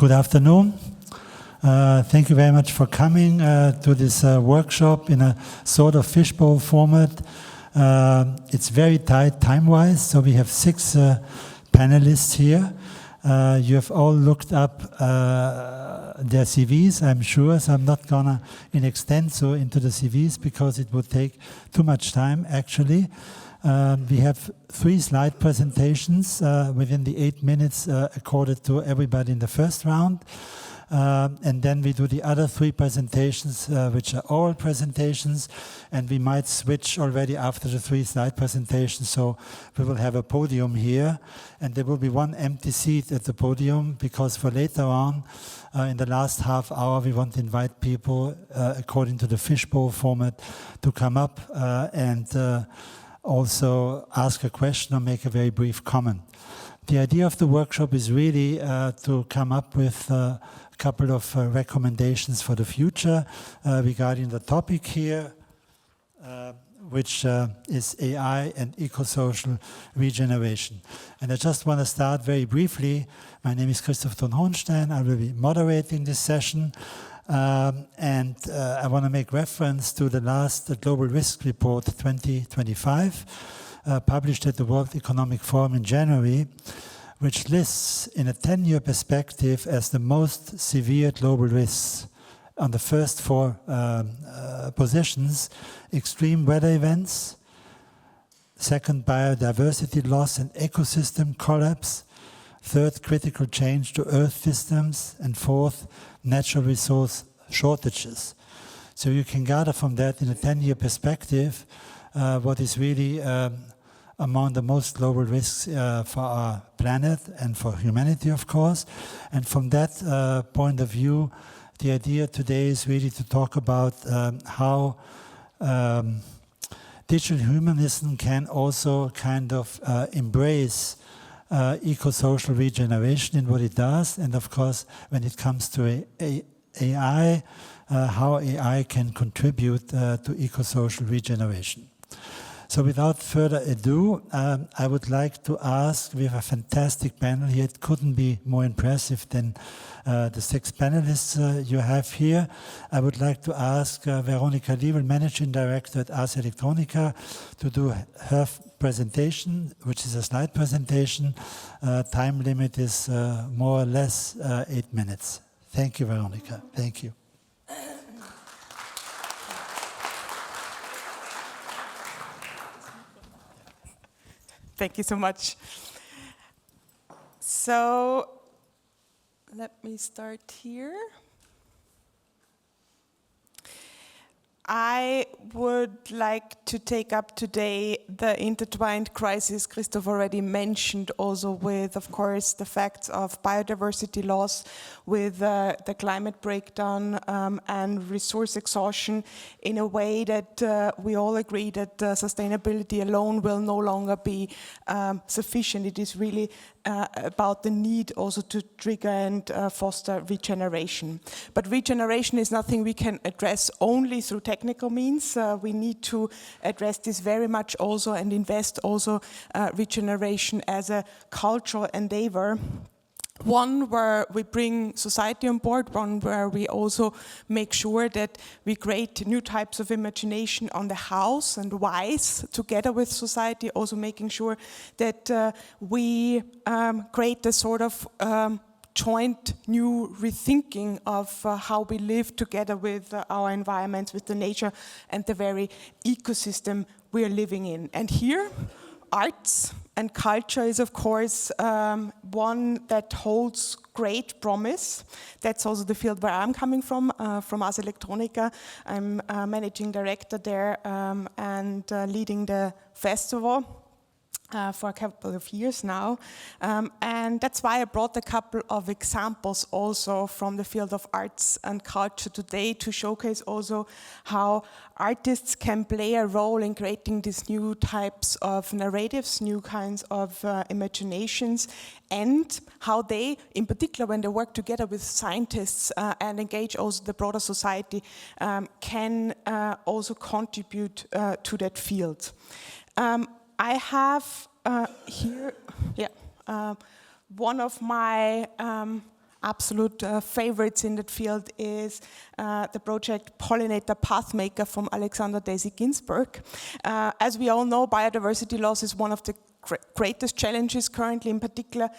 Good afternoon. Thank you very much for coming to this workshop in a sort of fishbowl format. It's very tight time-wise, so we have 6 panelists here. You have all looked up their CVs, I'm sure, so I'm not gonna extend so into the CVs because it would take too much time, actually. We have 3 slide presentations within the 8 minutes accorded to everybody in the first round. And then we do the other 3 presentations, which are oral presentations, and we might switch already after the 3 slide presentations. So we will have a podium here, and there will be 1 empty seat at the podium, because for later on, in the last half hour, we want to invite people, according to the fishbowl format, to come up and also ask a question or make a very brief comment. The idea of the workshop is really to come up with a couple of recommendations for the future regarding the topic here, which is AI and eco-social regeneration. And I just want to start very briefly. My name is Christoph Thun-Hohenstein. I will be moderating this session. And I want to make reference to the last Global Risk Report 2025, published at the World Economic Forum in January, which lists in a 10-year perspective as the most severe global risks on the first 4 positions: extreme weather events, second, biodiversity loss and ecosystem collapse, third, critical change to Earth systems, and fourth, natural resource shortages. So you can gather from that in a 10-year perspective what is really among the most global risks for our planet and for humanity, of course. And from that point of view, the idea today is really to talk about how digital humanism can also kind of embrace eco-social regeneration in what it does, and of course, when it comes to AI, how AI can contribute to eco-social regeneration. So without further ado, I would like to ask, we have a fantastic panel here. It couldn't be more impressive than the 6 panelists you have here. I would like to ask Veronika, Liebl, Managing Director at Electronica, to do her presentation, which is a slide presentation. Time limit is more or less 8 minutes. Thank you, Veronika. Thank you. Thank you so much. So let me start here. I would like to take up today the intertwined crisis Christoph already mentioned, also with, of course, the facts of biodiversity loss, with the climate breakdown and resource exhaustion, in a way that we all agree that sustainability alone will no longer be sufficient. It is really about the need also to trigger and foster regeneration. But regeneration is nothing we can address only through technical means. We need to address this very much also and invest also regeneration as a cultural endeavor. One where we bring society on board, one where we also make sure that we create new types of imagination on the hows and whys together with society, also making sure that we create a sort of joint new rethinking of how we live together with our environments, with the nature and the very ecosystem we are living in. And here, arts and culture is, of course, one that holds great promise. That's also the field where I'm coming from Electronica. I'm managing director there and leading the festival for a couple of years now. And that's why I brought a couple of examples also from the field of arts and culture today, to showcase also how artists can play a role in creating these new types of narratives, new kinds of imaginations, and how they, in particular when they work together with scientists and engage also the broader society, can also contribute to that field. I have here one of my absolute favorites in that field is the project Pollinator Pathmaker from Alexander Daisy Ginsberg. As we all know, biodiversity loss is one of the greatest challenges currently, in particular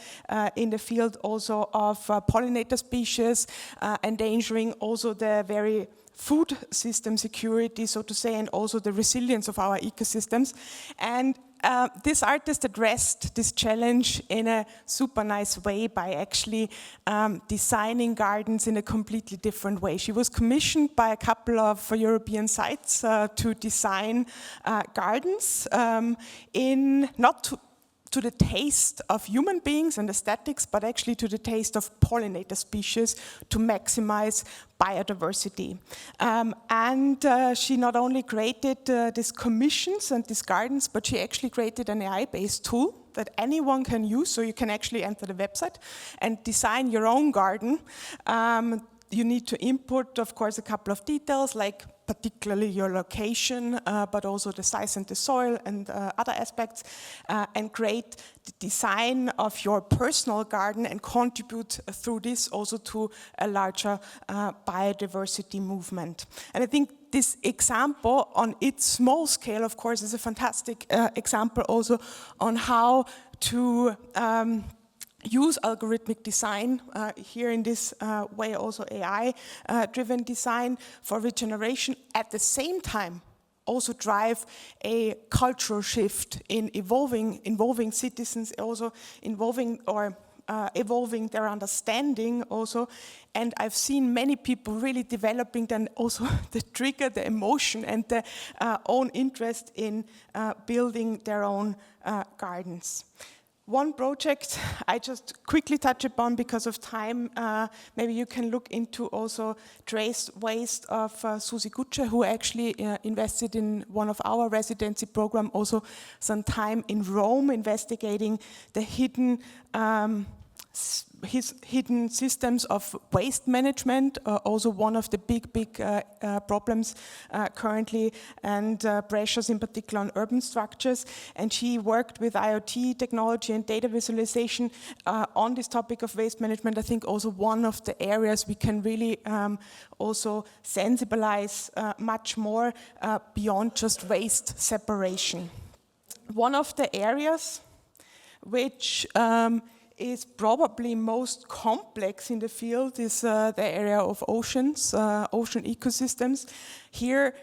in the field also of pollinator species, endangering also the very food system security, so to say, and also the resilience of our ecosystems. And this artist addressed this challenge in a super nice way by actually designing gardens in a completely different way. She was commissioned by a couple of European sites to design gardens in not to the taste of human beings and aesthetics, but actually to the taste of pollinator species to maximize biodiversity. She not only created these commissions and these gardens, but she actually created an AI-based tool that anyone can use, so you can actually enter the website and design your own garden. You need to input, of course, a couple of details, like particularly your location, but also the size and the soil and other aspects, and create the design of your personal garden and contribute through this also to a larger biodiversity movement. And I think this example on its small scale, of course, is a fantastic example also on how to use algorithmic design, here in this way also AI-driven design for regeneration, at the same time also drive a cultural shift in involving citizens, also involving or evolving their understanding also. And I've seen many people really developing then also the trigger, the emotion and the own interest in building their own gardens. One project I just quickly touch upon because of time, maybe you can look into also trace waste of Susi Gutsche, who actually invested in one of our residency program, also some time in Rome, investigating the hidden systems of waste management, also one of the big problems currently, and pressures in particular on urban structures. And she worked with IoT technology and data visualization on this topic of waste management. I think also one of the areas we can really also sensibilize much more beyond just waste separation. One of the areas which is probably most complex in the field is the area of oceans, ocean ecosystems. Here,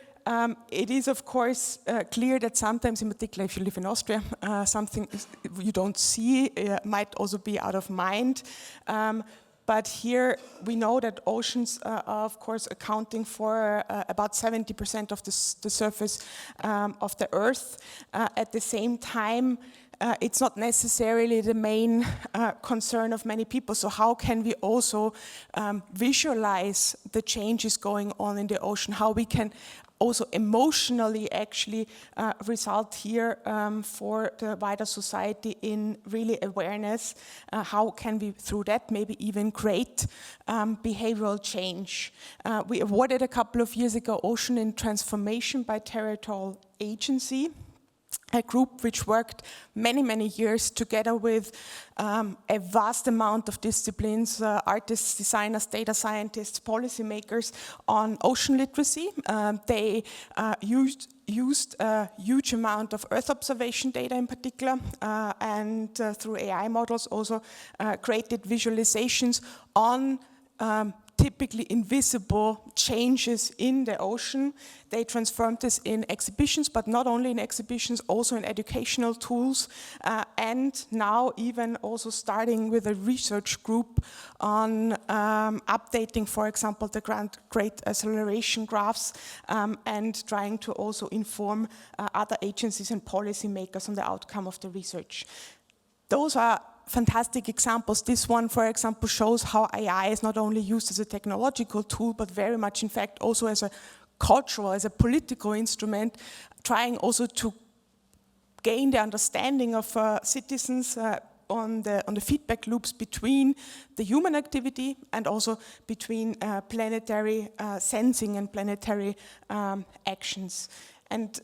it is of course clear that sometimes, in particular if you live in Austria, something you don't see might also be out of mind. But here we know that oceans are of course accounting for about 70% of the surface of the Earth. At the same time, it's not necessarily the main concern of many people. So how can we also visualize the changes going on in the ocean? How we can also emotionally actually result here for the wider society in really awareness? How can we, through that, maybe even create behavioral change? We awarded a couple of years ago Ocean in Transformation by Territorial Agency, a group which worked many years together with a vast amount of disciplines, artists, designers, data scientists, policymakers on ocean literacy. They used a huge amount of Earth observation data in particular, and through AI models also created visualizations on typically invisible changes in the ocean. They transformed this in exhibitions, but not only in exhibitions, also in educational tools, and now even also starting with a research group on updating, for example, the Great Acceleration graphs, and trying to also inform other agencies and policymakers on the outcome of the research. Those are fantastic examples. This one, for example, shows how AI is not only used as a technological tool, but very much, in fact, also as a cultural, as a political instrument, trying also to gain the understanding of citizens on the feedback loops between the human activity and also between planetary sensing and planetary actions. And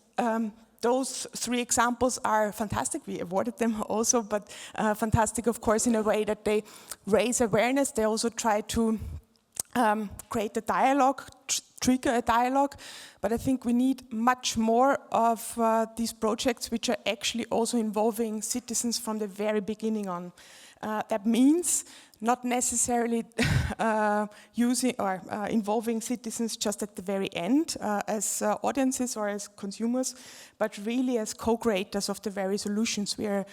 those three examples are fantastic. We awarded them also, but fantastic, of course, in a way that they raise awareness. They also try to create a dialogue, trigger a dialogue. But I think we need much more of these projects which are actually also involving citizens from the very beginning on. That means not necessarily using or involving citizens just at the very end as audiences or as consumers, but really as co-creators of the very solutions we are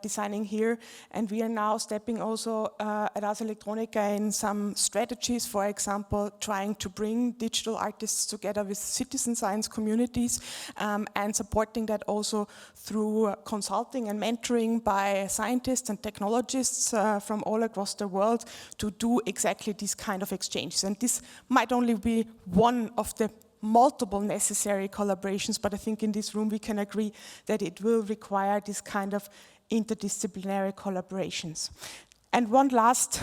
designing here. And we are now stepping also at Electronica in some strategies, for example, trying to bring digital artists together with citizen science communities and supporting that also through consulting and mentoring by scientists and technologists from all across the world to do exactly these kind of exchanges. And this might only be one of the multiple necessary collaborations, but I think in this room we can agree that it will require this kind of interdisciplinary collaborations. And one last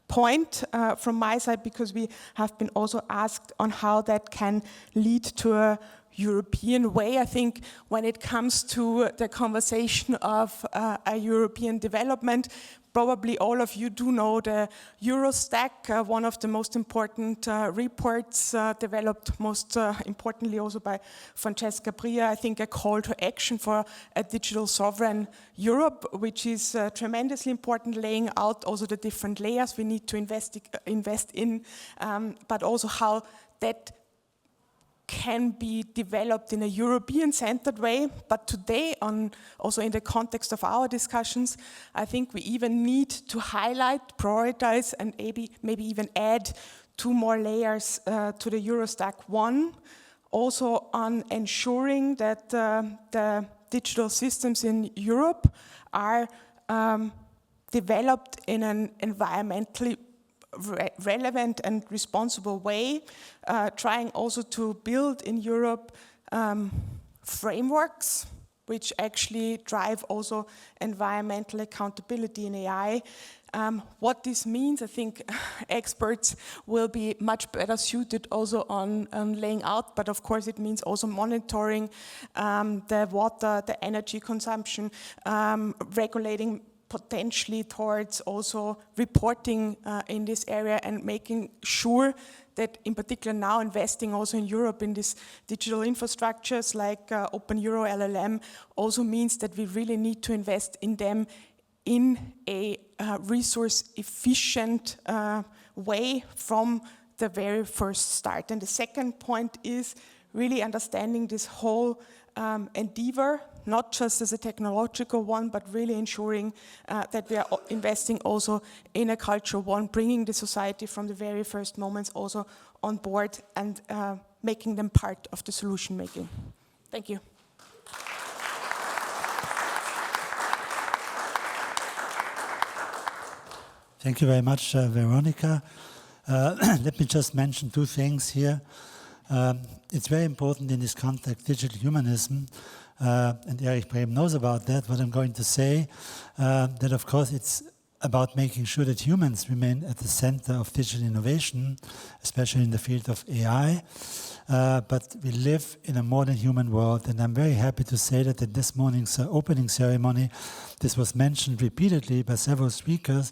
point from my side, because we have been also asked on how that can lead to a European way. I think when it comes to the conversation of a European development, probably all of you do know the Eurostack, one of the most important reports developed most importantly also by Francesca Bria, I think a call to action for a digital sovereign Europe, which is tremendously important, laying out also the different layers we need to invest in, but also how that can be developed in a European-centered way. But today, also in the context of our discussions, I think we even need to highlight, prioritize, and maybe even add 2 more layers to the Eurostack. One, also on ensuring that the digital systems in Europe are developed in an environmentally relevant and responsible way, trying also to build in Europe frameworks which actually drive also environmental accountability in AI. What this means, I think experts will be much better suited also on laying out, but of course it means also monitoring the water, the energy consumption, regulating potentially towards also reporting in this area and making sure that in particular now investing also in Europe in these digital infrastructures like Open Euro LLM also means that we really need to invest in them in a resource efficient way from the very first start. And the second point is really understanding this whole endeavor, not just as a technological one, but really ensuring that we are investing also in a cultural one, bringing the society from the very first moments also on board and making them part of the solution making. Thank you. Thank you very much, Veronika. Let me just mention 2 things here. It's very important in this context, digital humanism, and Erich Brehm knows about that, what I'm going to say, that of course it's about making sure that humans remain at the center of digital innovation, especially in the field of AI. But we live in a modern human world, and I'm very happy to say that at this morning's opening ceremony, this was mentioned repeatedly by several speakers.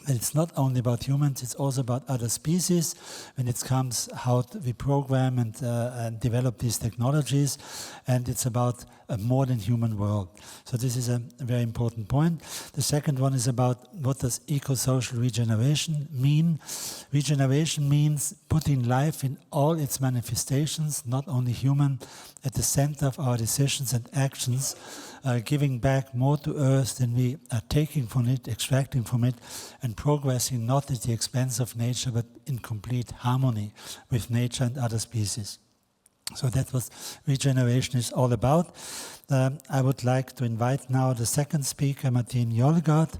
And it's not only about humans, it's also about other species when it comes how we program and develop these technologies. And it's about a modern human world. So this is a very important point. The second one is about what does eco-social regeneration mean? Regeneration means putting life in all its manifestations, not only human, at the center of our decisions and actions, giving back more to Earth than we are taking from it, extracting from it, and progressing not at the expense of nature, but in complete harmony with nature and other species. So that's what regeneration is all about. I would like to invite now the second speaker, Martine Jarlgaard.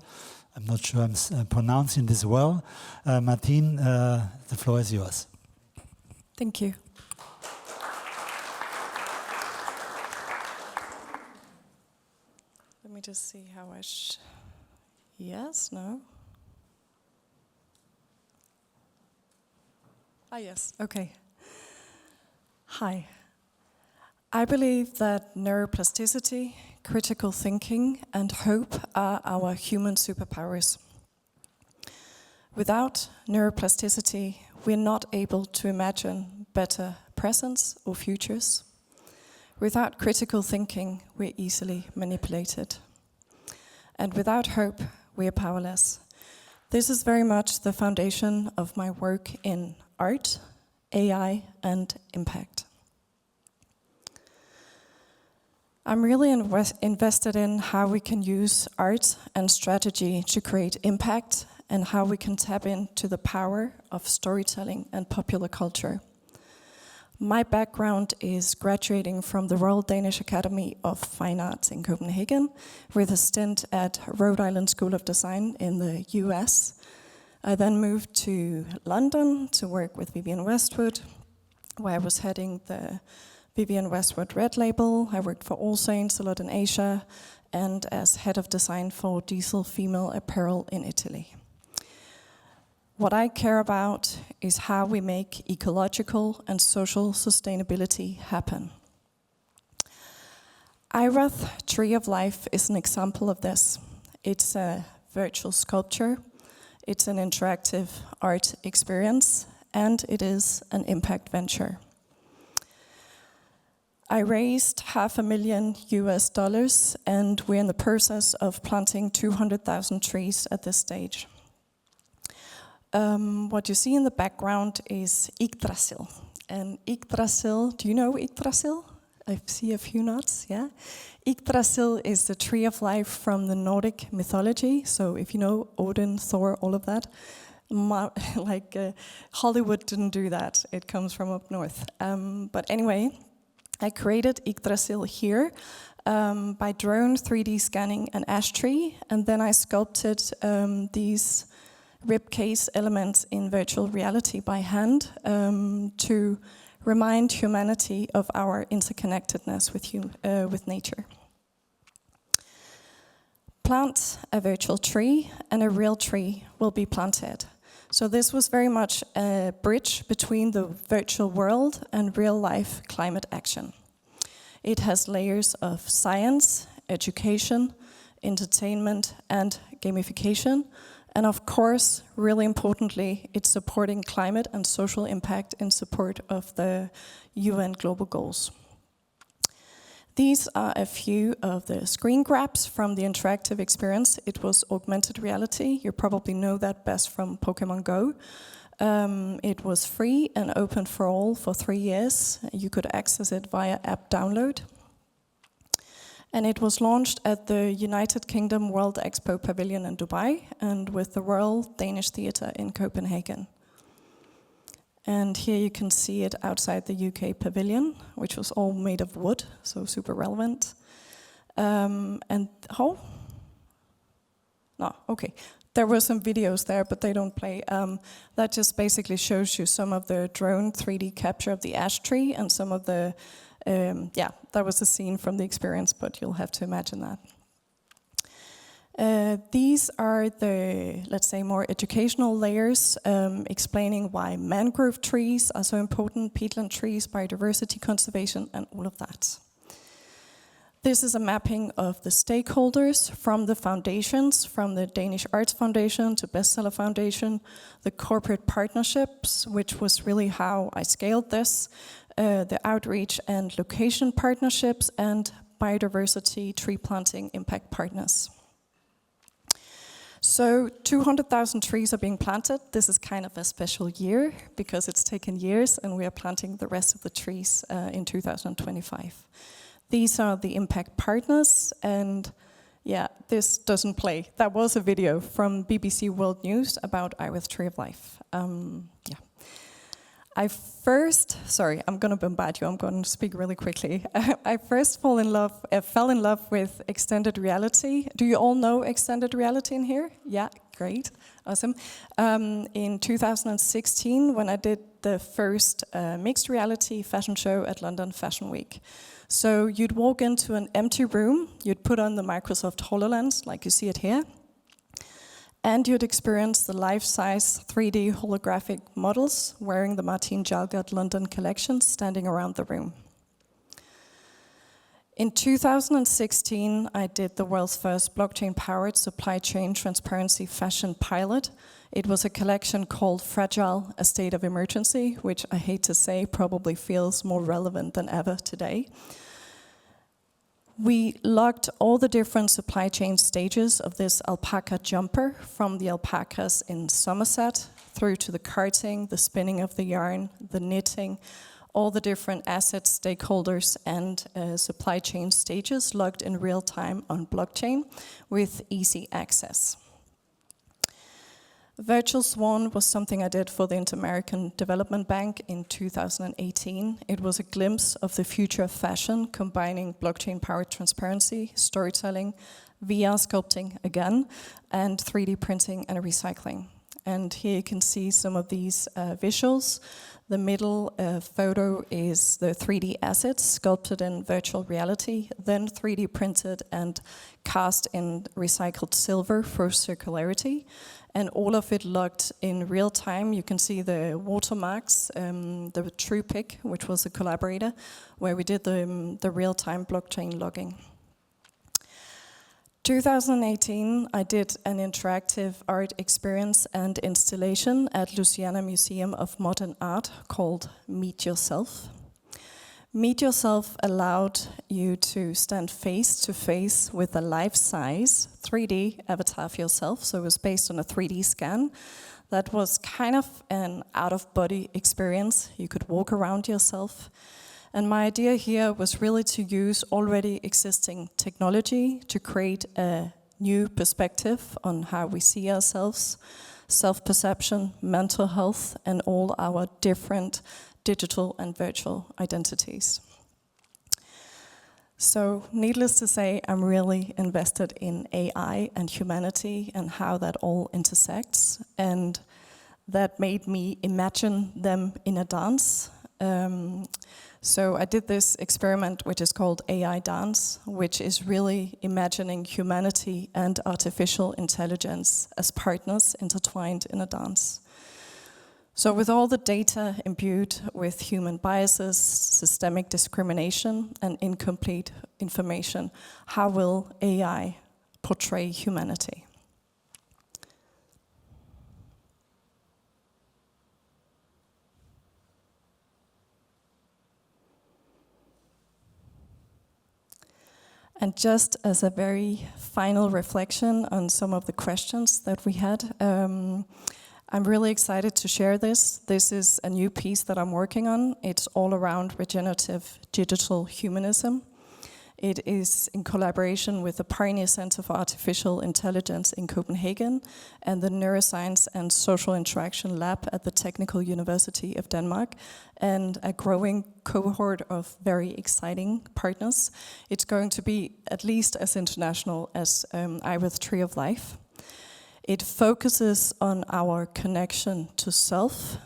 I'm not sure I'm pronouncing this well. Martine, the floor is yours. Thank you. Let me just see how I yes, no? Ah, yes, okay. Hi. I believe that neuroplasticity, critical thinking, and hope are our human superpowers. Without neuroplasticity, we're not able to imagine better presents or futures. Without critical thinking, we're easily manipulated. And without hope, we are powerless. This is very much the foundation of my work in art, AI, and impact. I'm really invested in how we can use art and strategy to create impact and how we can tap into the power of storytelling and popular culture. My background is graduating from the Royal Danish Academy of Fine Arts in Copenhagen with a stint at Rhode Island School of Design in the US. I then moved to London to work with Vivienne Westwood, where I was heading the Vivienne Westwood Red Label. I worked for All Saints a lot in Asia and as head of design for Diesel female apparel in Italy. What I care about is how we make ecological and social sustainability happen. Wirth Tree of Life is an example of this. It's a virtual sculpture, it's an interactive art experience, and it is an impact venture. I raised $500,000 and we're in the process of planting 200,000 trees at this stage. What you see in the background is Yggdrasil. And Yggdrasil, do you know Yggdrasil? I see a few nods, yeah? Yggdrasil is the tree of life from the Nordic mythology. So if you know Odin, Thor, all of that, Hollywood didn't do that. It comes from up north. But anyway, I created Yggdrasil here by drone 3D scanning an ash tree, and then I sculpted these ribcage elements in virtual reality by hand to remind humanity of our interconnectedness with nature. Plant a virtual tree and a real tree will be planted. So this was very much a bridge between the virtual world and real-life climate action. It has layers of science, education, entertainment, and gamification. And of course, really importantly, it's supporting climate and social impact in support of the UN global goals. These are a few of the screen grabs from the interactive experience. It was augmented reality. You probably know that best from Pokemon Go. It was free and open for all for 3 years. You could access it via app download. And it was launched at the United Kingdom World Expo Pavilion in Dubai and with the Royal Danish Theatre in Copenhagen. And here you can see it outside the UK pavilion, which was all made of wood, so super relevant. There were some videos there, but they don't play. That just basically shows you some of the drone 3D capture of the ash tree and some of the, that was a scene from the experience, but you'll have to imagine that. These are the, let's say, more educational layers explaining why mangrove trees are so important, peatland trees, biodiversity conservation, and all of that. This is a mapping of the stakeholders from the foundations, from the Danish Arts Foundation to Bestseller Foundation, the corporate partnerships, which was really how I scaled this, the outreach and location partnerships, and biodiversity tree planting impact partners. So 200,000 trees are being planted. This is kind of a special year because it's taken years and we are planting the rest of the trees in 2025. These are the impact partners, and yeah, this doesn't play. That was a video from BBC World News about Wirth Tree of Life. I'm going to bombard you. I'm going to speak really quickly. I first fell in love with extended reality. Do you all know extended reality in here? Yeah, great, awesome. In 2016, when I did the first mixed reality fashion show at London Fashion Week. So you'd walk into an empty room, you'd put on the Microsoft HoloLens, like you see it here, and you'd experience the life-size 3D holographic models wearing the Martine Jarlgaard London collection standing around the room. In 2016, I did the world's first blockchain-powered supply chain transparency fashion pilot. It was a collection called Fragile: A State of Emergency, which I hate to say probably feels more relevant than ever today. We logged all the different supply chain stages of this alpaca jumper, from the alpacas in Somerset through to the carting, the spinning of the yarn, the knitting, all the different assets, stakeholders, and supply chain stages logged in real time on blockchain with easy access. Virtual Swan was something I did for the Inter-American Development Bank in 2018. It was a glimpse of the future of fashion, combining blockchain-powered transparency, storytelling, VR sculpting again, and 3D printing and recycling. And here you can see some of these visuals. The middle photo is the 3D assets sculpted in virtual reality, then 3D printed and cast in recycled silver for circularity. And all of it logged in real time. You can see the watermarks, the True Pick, which was a collaborator, where we did the real-time blockchain logging. 2018, I did an interactive art experience and installation at Louisiana Museum of Modern Art called Meet Yourself. Meet Yourself allowed you to stand face to face with a life-size 3D avatar of yourself, so it was based on a 3D scan. That was kind of an out-of-body experience. You could walk around yourself. And my idea here was really to use already existing technology to create a new perspective on how we see ourselves, self-perception, mental health, and all our different digital and virtual identities. So, needless to say, I'm really invested in AI and humanity and how that all intersects. And that made me imagine them in a dance. So I did this experiment which is called AI Dance, which is really imagining humanity and artificial intelligence as partners intertwined in a dance. So with all the data imbued with human biases, systemic discrimination, and incomplete information, how will AI portray humanity? And just as a very final reflection on some of the questions that we had, I'm really excited to share this. This is a new piece that I'm working on. It's all around regenerative digital humanism. It is in collaboration with the Pioneer Center for Artificial Intelligence in Copenhagen and the Neuroscience and Social Interaction Lab at the Technical University of Denmark, and a growing cohort of very exciting partners. It's going to be at least as international as Wirth Tree of Life. It focuses on our connection to self,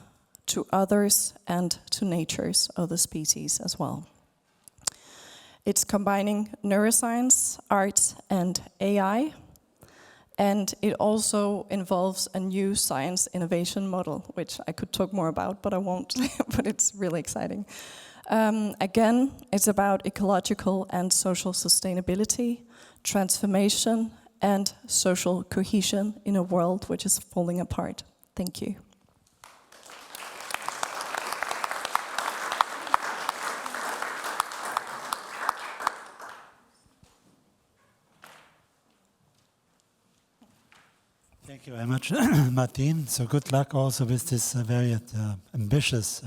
to others, and to nature's other species as well. It's combining neuroscience, art, and AI, and it also involves a new science innovation model, which I could talk more about, but I won't, but it's really exciting. Again, it's about ecological and social sustainability, transformation, and social cohesion in a world which is falling apart. Thank you. Thank you very much, Martine. So good luck also with this very ambitious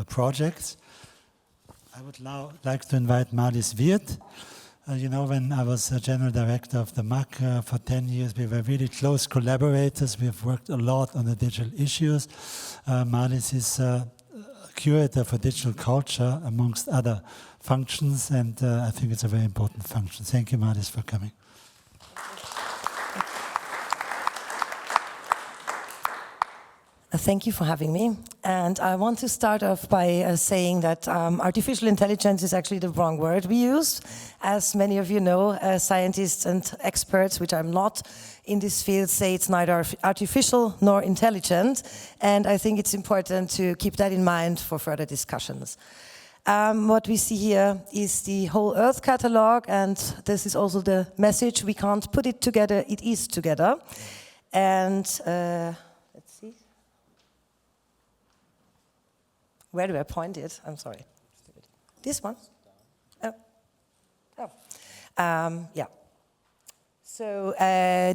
project. I would now like to invite Marlies Wirth. You know, when I was general director of the MAC for 10 years, we were really close collaborators. We have worked a lot on the digital issues. Marlies is Curator for Digital Culture, amongst other functions, and I think it's a very important function. Thank you, Marlies, for coming. Thank you for having me. And I want to start off by saying that artificial intelligence is actually the wrong word we use. As many of you know, scientists and experts, which I'm not in this field, say it's neither artificial nor intelligent. And I think it's important to keep that in mind for further discussions. What we see here is the whole Earth catalog, and this is also the message: we can't put it together, it is together. And let's see. Where do I point it? I'm sorry. This one? Oh. Yeah. So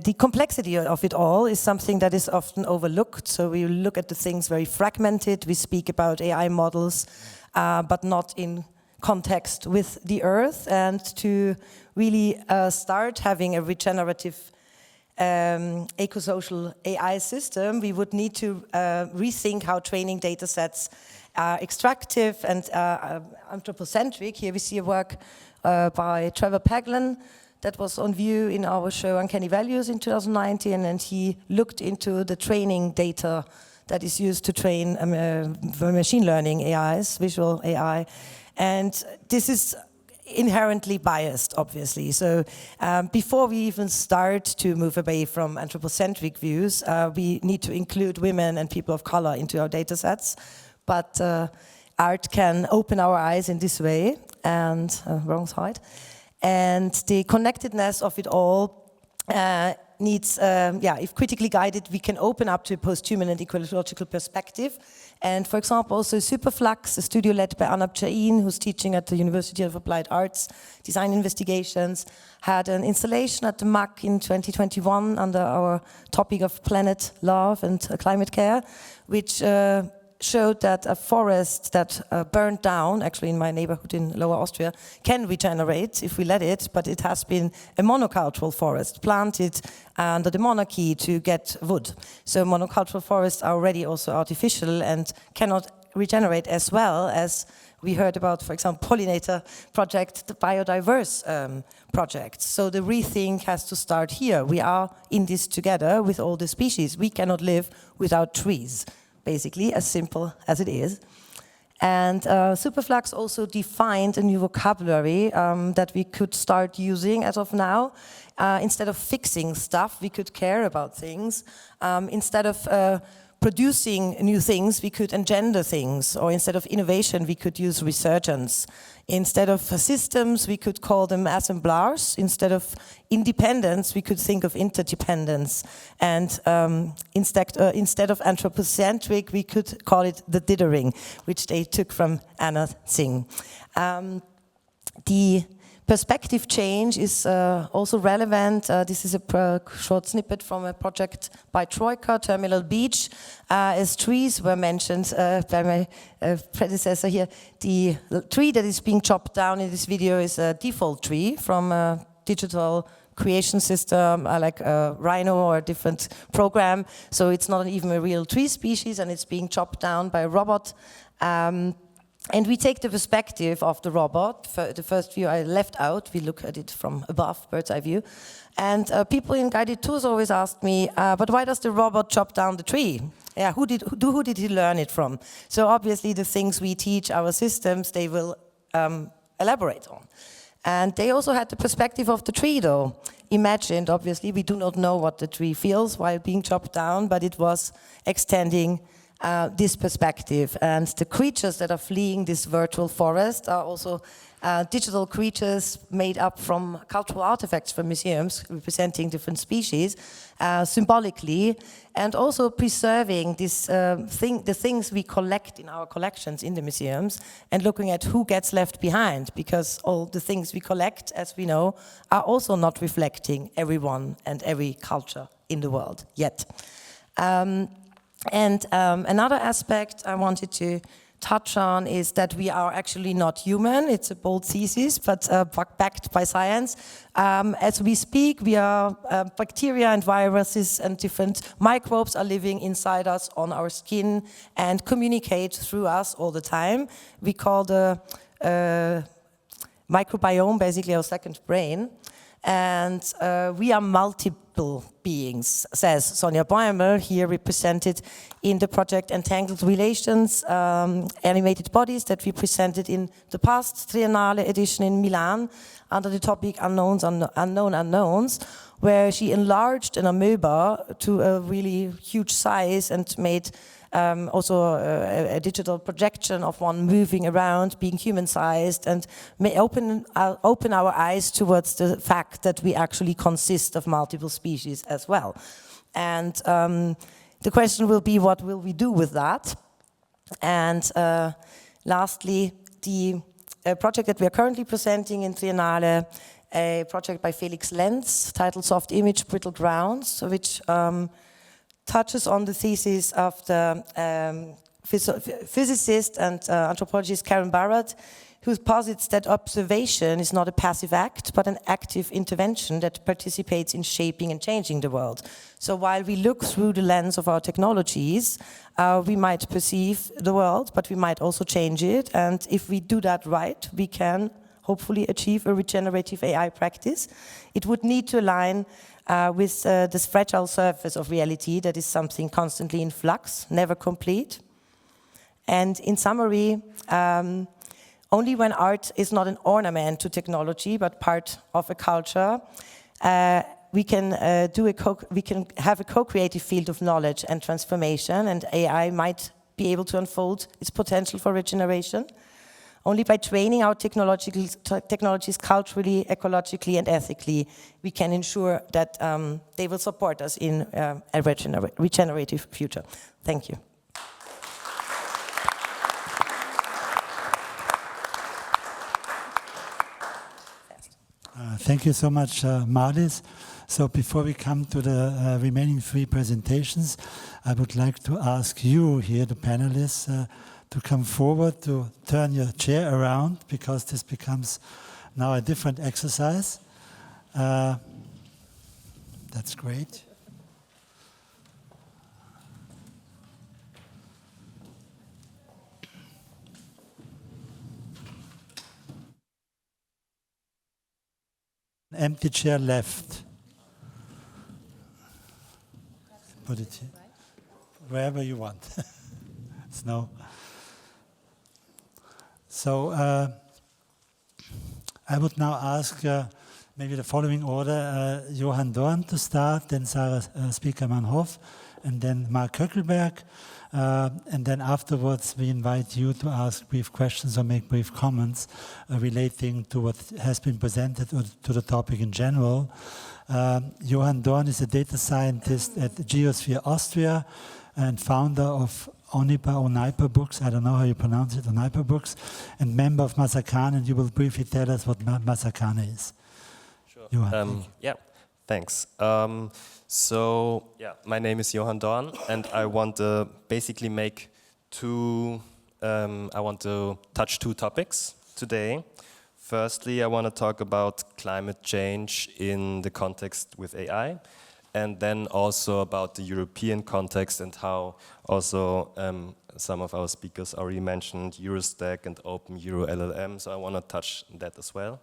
the complexity of it all is something that is often overlooked. So we look at the things very fragmented. We speak about AI models, but not in context with the Earth. And to really start having a regenerative eco-social AI system, we would need to rethink how training data sets are extractive and anthropocentric. Here we see a work by Trevor Paglen that was on view in our show Uncanny Values in 2019, and he looked into the training data that is used to train machine learning AIs, visual AI. And this is inherently biased, obviously. So before we even start to move away from anthropocentric views, we need to include women and people of color into our data sets. But art can open our eyes in this way, and wrong side. And the connectedness of it all needs, if critically guided, we can open up to a post-human and ecological perspective. And for example, also Superflux, a studio led by Anab Jain, who's teaching at the University of Applied Arts, Design Investigations, had an installation at the MAC in 2021 under our topic of planet love and climate care, which showed that a forest that burned down, actually in my neighborhood in Lower Austria, can regenerate if we let it, but it has been a monocultural forest planted under the monarchy to get wood. So monocultural forests are already also artificial and cannot regenerate as well as we heard about, for example, pollinator project, the biodiverse project. So the rethink has to start here. We are in this together with all the species. We cannot live without trees. Basically, as simple as it is. And Superflux also defined a new vocabulary that we could start using as of now. Instead of fixing stuff, we could care about things. Instead of producing new things, we could engender things. Or instead of innovation, we could use resurgence. Instead of systems, we could call them assemblars. Instead of independence, we could think of interdependence. And instead of anthropocentric, we could call it the dithering, which they took from Anna Tsing. The perspective change is also relevant. This is a short snippet from a project by Troika, Terminal Beach. As trees were mentioned by my predecessor here, the tree that is being chopped down in this video is a default tree from a digital creation system like Rhino or a different program. So it's not even a real tree species, and it's being chopped down by a robot. And we take the perspective of the robot. The first view I left out, we look at it from above, bird's eye view. And people in guided tours always ask me, but why does the robot chop down the tree? Yeah, who did he learn it from? So obviously the things we teach our systems, they will elaborate on. And they also had the perspective of the tree though. Imagined, obviously, we do not know what the tree feels while being chopped down, but it was extending this perspective. And the creatures that are fleeing this virtual forest are also digital creatures made up from cultural artifacts from museums representing different species symbolically, and also preserving this the things we collect in our collections in the museums, and looking at who gets left behind, because all the things we collect, as we know, are also not reflecting everyone and every culture in the world yet. Another aspect I wanted to touch on is that we are actually not human. It's a bold thesis, but backed by science. As we speak, we are bacteria and viruses and different microbes are living inside us, on our skin, and communicate through us all the time. We call the microbiome basically our second brain. And we are multiple beings, says Sonja Bäumer, here represented in the project Entangled Relations, animated bodies that we presented in the past Triennale edition in Milan under the topic Unknown Unknowns, where she enlarged an amoeba to a really huge size and made also a digital projection of one moving around, being human-sized, and may open our eyes towards the fact that we actually consist of multiple species as well. And the question will be, what will we do with that? And lastly, the project that we are currently presenting in Triennale, a project by Felix Lenz titled Soft Image, Brittle Grounds, which touches on the thesis of the physicist and anthropologist Karen Barrett, who posits that observation is not a passive act, but an active intervention that participates in shaping and changing the world. So while we look through the lens of our technologies, we might perceive the world, but we might also change it. And if we do that right, we can hopefully achieve a regenerative AI practice. It would need to align with this fragile surface of reality that is something constantly in flux, never complete. And in summary, only when art is not an ornament to technology, but part of a culture, we can have a co-creative field of knowledge and transformation, and AI might be able to unfold its potential for regeneration. Only by training our technologies culturally, ecologically, and ethically, we can ensure that they will support us in a regenerative future. Thank you. Thank you so much, Marlies. So before we come to the remaining three presentations, I would like to ask you here, the panelists, to come forward, to turn your chair around, because this becomes now a different exercise. That's great. Empty chair left. Put it here. Wherever you want. No. So I would now ask maybe the following order, Johann Dorn to start, then Sarah Spiekermann-Hoff, and then Mark Coeckelbergh. And then afterwards, we invite you to ask brief questions or make brief comments relating to what has been presented or to the topic in general. Johann Dorn is a data scientist at GeoSphere Austria and founder of OnipaBooks, I don't know how you pronounce it, OnipaBooks, and member of Masakhane, and you will briefly tell us what Masakhane is. Sure. Johann, yeah, thanks. So, my name is Johann Dorn, and I want to basically make I want to touch two topics today. Firstly, I want to talk about climate change in the context with AI, and then also about the European context and how also some of our speakers already mentioned Eurostack and Open Euro LLM, so I want to touch that as well.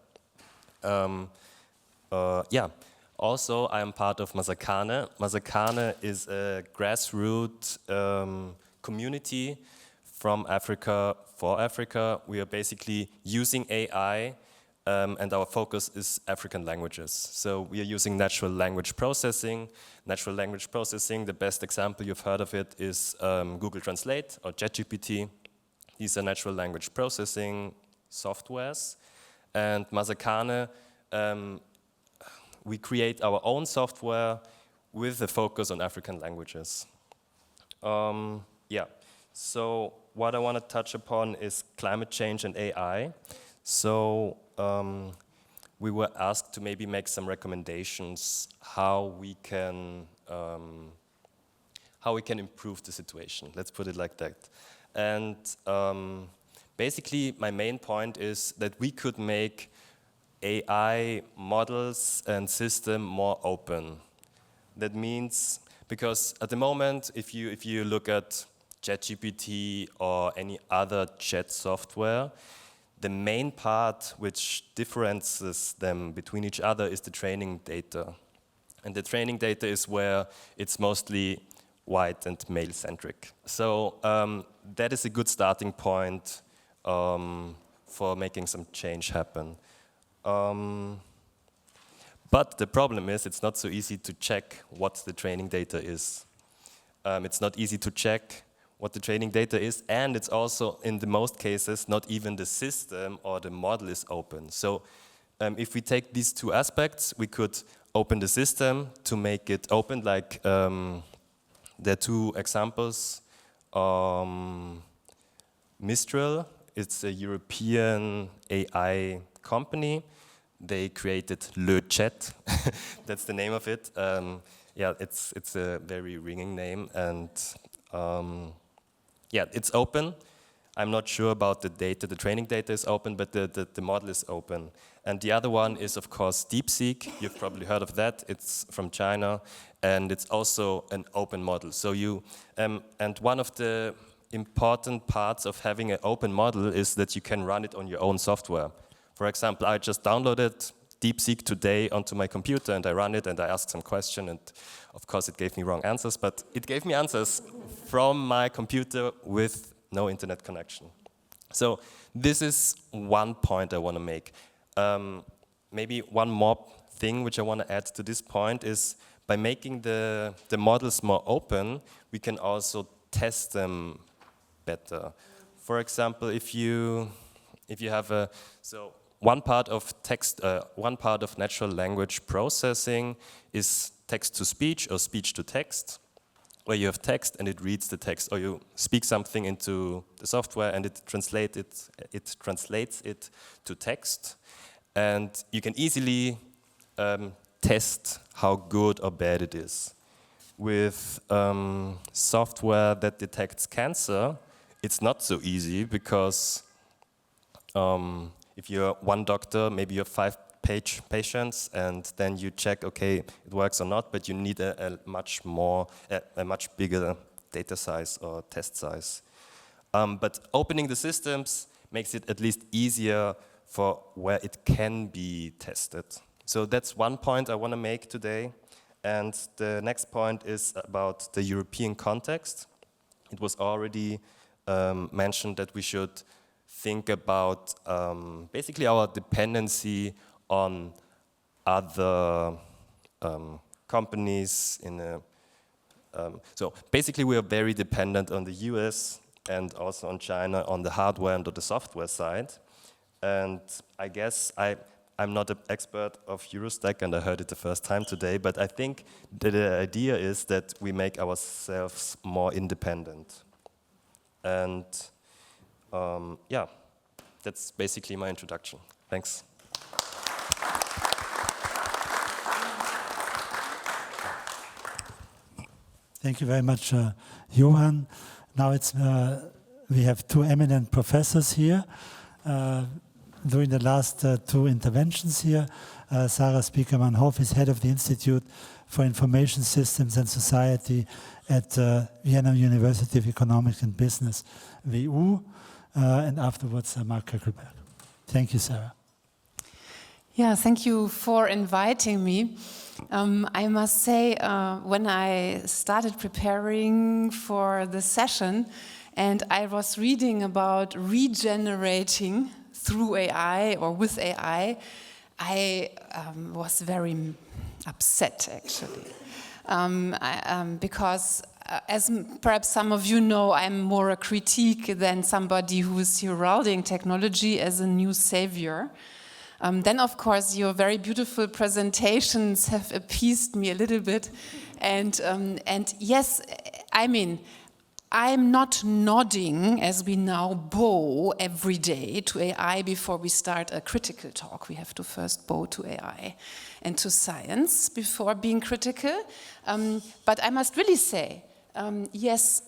Also, I am part of Masakhane. Masakhane is a grassroots community from Africa for Africa. We are basically using AI and our focus is African languages. So we are using natural language processing. Natural language processing, the best example you've heard of it is Google Translate or ChatGPT. These are natural language processing softwares. And Masakhane, we create our own software with a focus on African languages. So what I want to touch upon is climate change and AI. So we were asked to maybe make some recommendations how we can improve the situation. Let's put it like that. And basically, my main point is that we could make AI models and system more open. That means, because at the moment, if you look at ChatGPT or any other chat software, the main part which differentiates them between each other is the training data. And the training data is where it's mostly white and male-centric. So that is a good starting point for making some change happen. But the problem is it's not so easy to check what the training data is. It's not easy to check what the training data is, and it's also, in the most cases, not even the system or the model is open. So if we take these two aspects, we could open the system to make it open, like there are two examples. Mistral, it's a European AI company. They created Le Chat, that's the name of it. Yeah, it's a very ringing name, and yeah, it's open. I'm not sure about the data, the training data is open, but the model is open. And the other one is, of course, DeepSeek. You've probably heard of that. It's from China, and it's also an open model. So you, and one of the important parts of having an open model is that you can run it on your own software. For example, I just downloaded DeepSeek today onto my computer, and I run it, and I asked some question, and of course it gave me wrong answers, but it gave me answers from my computer with no internet connection. So this is one point I want to make. Maybe one more thing which I want to add to this point is by making the models more open, we can also test them better. For example, if you have one part of text, one part of natural language processing is text to speech or speech to text, where you have text and it reads the text, or you speak something into the software and it translates it to text, and you can easily test how good or bad it is. With software that detects cancer, it's not so easy, because if you're one doctor, maybe you have 5 patients, and then you check, okay, it works or not, but you need a much bigger data size or test size. But opening the systems makes it at least easier for where it can be tested. So that's one point I want to make today. And the next point is about the European context. It was already mentioned that we should think about basically our dependency on other companies so basically we are very dependent on the US and also on China on the hardware and on the software side. And I guess I'm not an expert of Eurostack, and I heard it the first time today, but I think that the idea is that we make ourselves more independent. And yeah, that's basically my introduction. Thanks. Thank you very much, Johann. Now we have 2 eminent professors here. During the last 2 interventions here, Sarah Spiekermann-Hoff is head of the Institute for Information Systems and Society at Vienna University of Economics and Business, WU, and afterwards Mark Coeckelbergh. Thank you, Sarah. Yeah, thank you for inviting me. I must say, when I started preparing for the session and I was reading about regenerating through AI or with AI, I was very upset, actually. Because as perhaps some of you know, I'm more a critique than somebody who is heralding technology as a new savior. Then, of course, your very beautiful presentations have appeased me a little bit. And yes, I mean, I'm not nodding as we now bow every day to AI before we start a critical talk. We have to first bow to AI and to science before being critical. But I must really say, yes,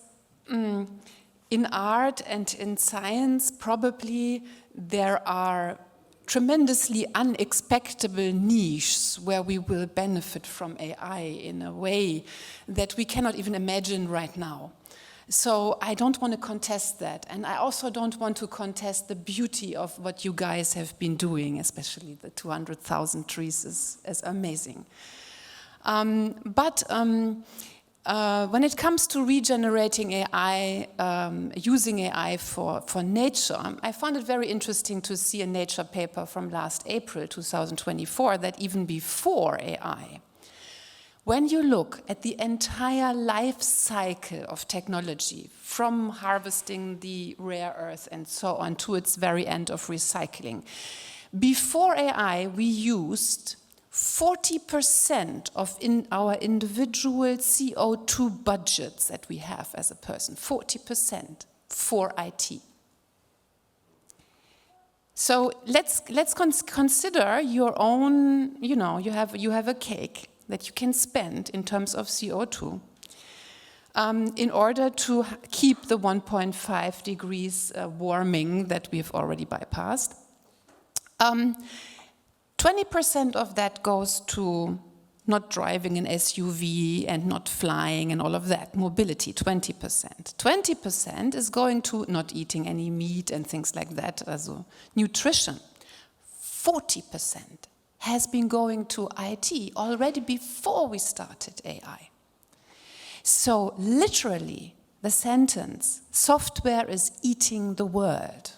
in art and in science, probably there are tremendously unexpectable niches where we will benefit from AI in a way that we cannot even imagine right now. So I don't want to contest that, and I also don't want to contest the beauty of what you guys have been doing, especially the 200,000 trees is amazing. But when it comes to regenerating AI, using AI for nature, I found it very interesting to see a Nature paper from last April 2024 that even before AI, when you look at the entire life cycle of technology, from harvesting the rare earth and so on to its very end of recycling, before AI, we used 40% of our individual CO2 budgets that we have as a person, 40% for IT. So let's consider your own, you have a cake that you can spend in terms of CO2 in order to keep the 1.5 degrees warming that we've already bypassed. 20% of that goes to not driving an SUV and not flying and all of that, mobility, 20%. 20% is going to not eating any meat and things like that, also nutrition. 40% has been going to IT already before we started AI. So literally, the sentence, software is eating the world,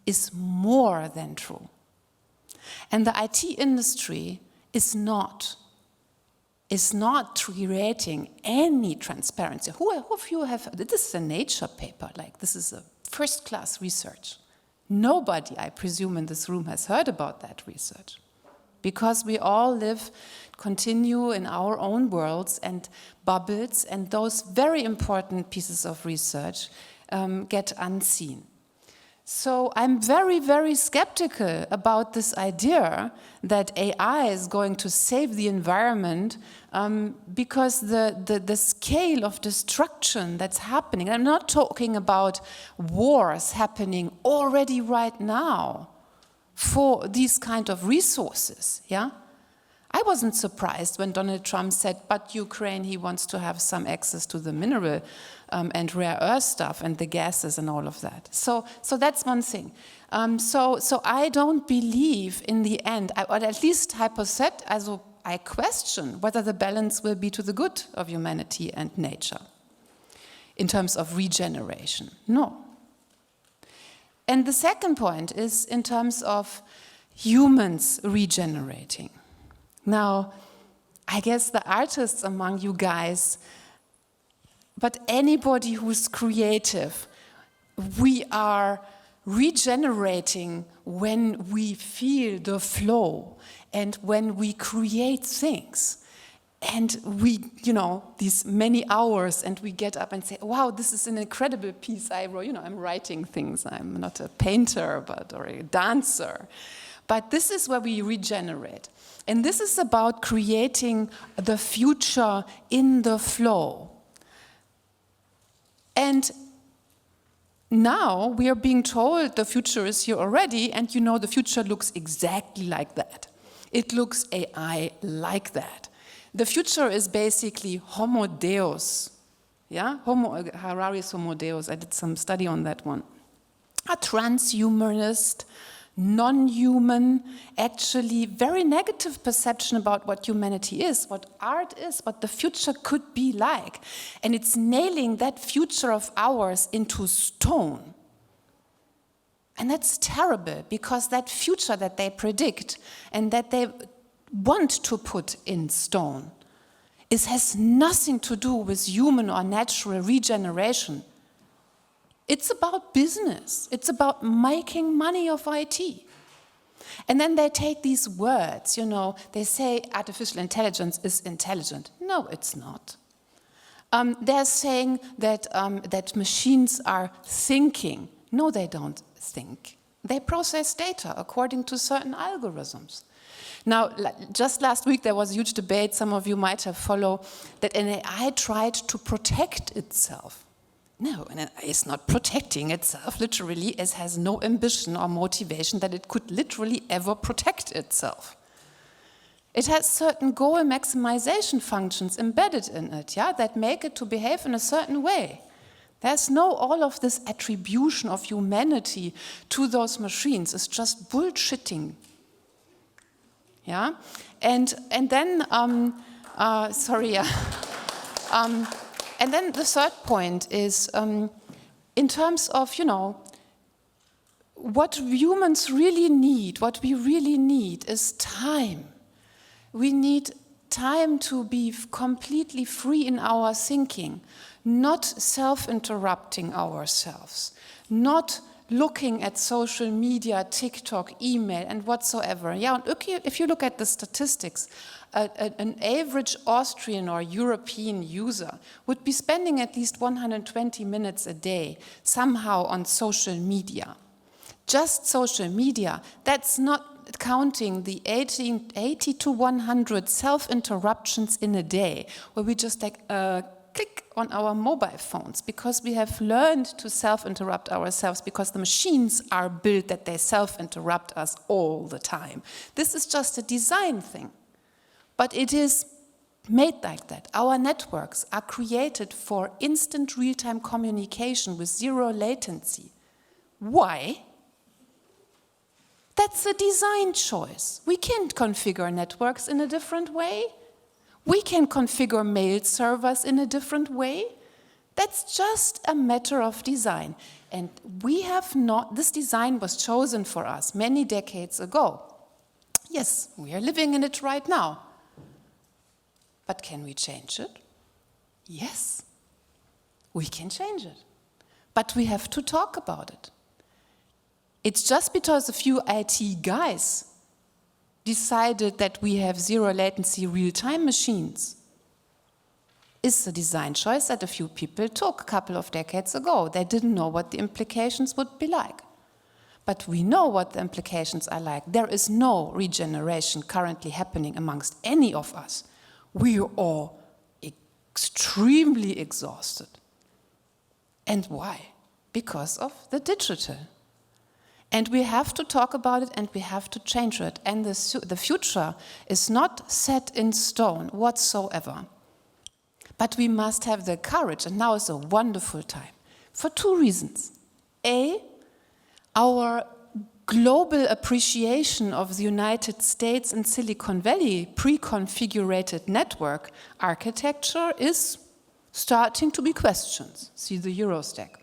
is more than true. And the IT industry is not creating any transparency. Who of you have, this is a Nature paper, like this is a first-class research. Nobody, I presume, in this room has heard about that research. Because we all continue in our own worlds and bubbles, and those very important pieces of research get unseen. So I'm very, very skeptical about this idea that AI is going to save the environment because the scale of destruction that's happening, I'm not talking about wars happening already right now for these kind of resources, yeah? I wasn't surprised when Donald Trump said, but Ukraine, he wants to have some access to the mineral and rare earth stuff and the gases and all of that. So that's one thing. So I don't believe in the end, or at least I question whether the balance will be to the good of humanity and nature in terms of regeneration. No. And the second point is in terms of humans regenerating. Now, I guess the artists among you guys, but anybody who's creative, we are regenerating when we feel the flow and when we create things. And we, these many hours, and we get up and say, wow, this is an incredible piece I wrote. I'm writing things. I'm not a painter or a dancer. But this is where we regenerate. And this is about creating the future in the flow. And now we are being told the future is here already, and the future looks exactly like that. It looks AI like that. The future is basically Homo Deus. Yeah? Harari's Homo Deus, I did some study on that one. A transhumanist, non-human, actually very negative perception about what humanity is, what art is, what the future could be like. And it's nailing that future of ours into stone. And that's terrible, because that future that they predict and that they want to put in stone has nothing to do with human or natural regeneration. It's about business. It's about making money of IT. And then they take these words, they say artificial intelligence is intelligent. No, it's not. They're saying that machines are thinking. No, they don't think. They process data according to certain algorithms. Now, just last week there was a huge debate, some of you might have followed, that an AI tried to protect itself. No, and it's not protecting itself, literally. It has no ambition or motivation that it could literally ever protect itself. It has certain goal maximization functions embedded in it, that make it to behave in a certain way. There's no all of this attribution of humanity to those machines. It's just bullshitting. Yeah, and then and then the third point is in terms of what humans really need. What we really need is time. We need time to be completely free in our thinking, not self-interrupting ourselves, not looking at social media, TikTok, email, and whatsoever. Yeah, and if you look at the statistics, an average Austrian or European user would be spending at least 120 minutes a day somehow on social media. Just social media, that's not counting the 80 to 100 self-interruptions in a day, where we just like click on our mobile phones, because we have learned to self-interrupt ourselves, because the machines are built that they self-interrupt us all the time. This is just a design thing, but it is made like that. Our networks are created for instant real-time communication with zero latency. Why? That's a design choice. We can't configure networks in a different way. We can configure mail servers in a different way. That's just a matter of design. And we have not, this design was chosen for us many decades ago. Yes, we are living in it right now. But can we change it? Yes, we can change it. But we have to talk about it. It's just because a few IT guys decided that we have zero latency real-time machines. It's a design choice that a few people took a couple of decades ago. They didn't know what the implications would be like. But we know what the implications are like. There is no regeneration currently happening amongst any of us. We are all extremely exhausted. And why? Because of the digital. And we have to talk about it, and we have to change it. And the future is not set in stone whatsoever. But we must have the courage, and now is a wonderful time, for two reasons. A, our global appreciation of the United States and Silicon Valley pre-configured network architecture is starting to be questioned. See the Eurostack.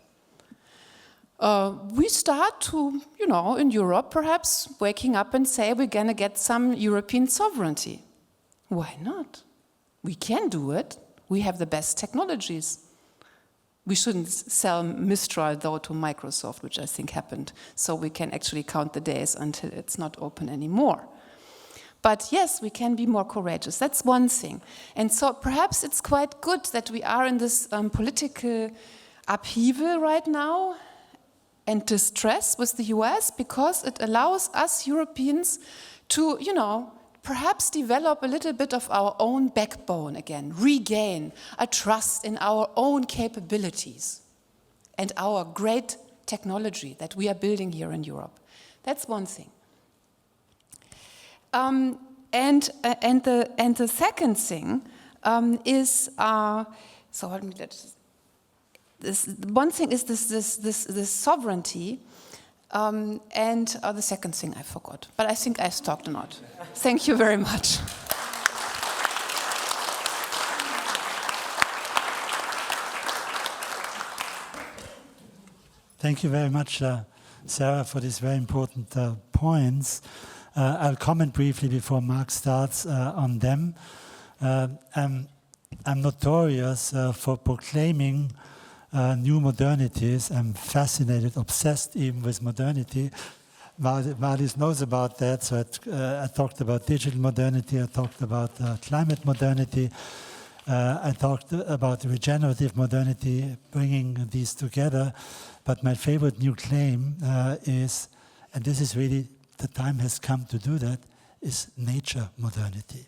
We start to, in Europe, perhaps waking up and say we're going to get some European sovereignty. Why not? We can do it. We have the best technologies. We shouldn't sell Mistral, though, to Microsoft, which I think happened, so we can actually count the days until it's not open anymore. But yes, we can be more courageous. That's one thing. And so perhaps it's quite good that we are in this political upheaval right now, and distress with the US, because it allows us Europeans to, perhaps develop a little bit of our own backbone again, regain a trust in our own capabilities and our great technology that we are building here in Europe. That's one thing. And the second thing is, one thing is this sovereignty, and the second thing I forgot. But I think I've talked a lot. Thank you very much. Thank you very much, Sarah, for these very important points. I'll comment briefly before Mark starts on them. I'm notorious for proclaiming new modernities. I'm fascinated, obsessed even with modernity. Marlies knows about that, so I talked about digital modernity, I talked about climate modernity, I talked about regenerative modernity, bringing these together. But my favorite new claim is, and this is really, the time has come to do that, is nature modernity.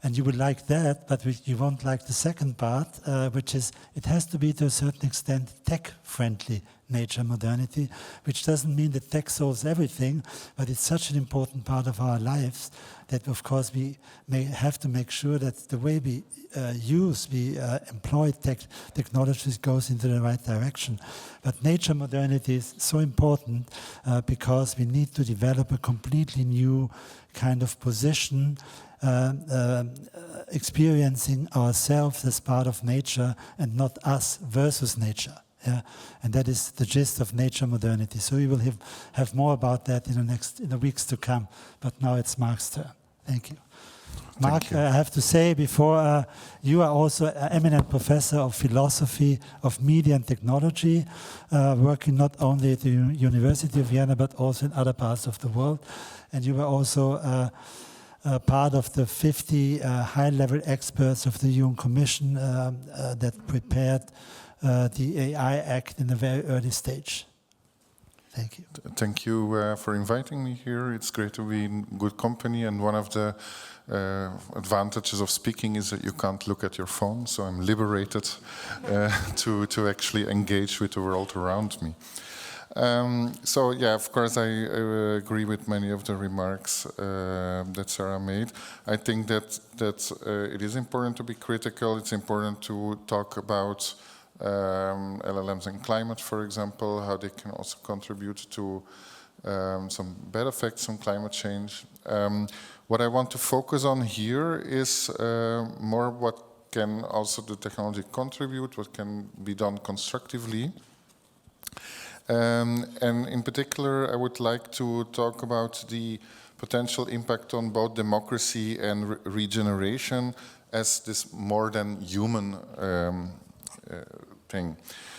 And you would like that, but you won't like the second part, which is it has to be to a certain extent tech-friendly nature modernity, which doesn't mean that tech solves everything, but it's such an important part of our lives that, of course, we may have to make sure that the way we employ technologies goes into the right direction. But nature modernity is so important because we need to develop a completely new kind of position, experiencing ourselves as part of nature and not us versus nature. Yeah? And that is the gist of nature modernity. So we will have more about that in the weeks to come. But now it's Mark's turn. Thank you. Mark, I have to say before, you are also an eminent professor of philosophy of media and technology, working not only at the University of Vienna, but also in other parts of the world. And you were also part of the 50 high-level experts of the UN Commission that prepared the AI Act in a very early stage. Thank you. Thank you for inviting me here. It's great to be in good company, and one of the advantages of speaking is that you can't look at your phone, so I'm liberated to actually engage with the world around me. So yeah, of course I agree with many of the remarks that Sarah made. I think that it is important to be critical. It's important to talk about LLMs and climate, for example, how they can also contribute to some bad effects on climate change. What I want to focus on here is more what can also the technology contribute, what can be done constructively. And in particular, I would like to talk about the potential impact on both democracy and regeneration as this more than human thing.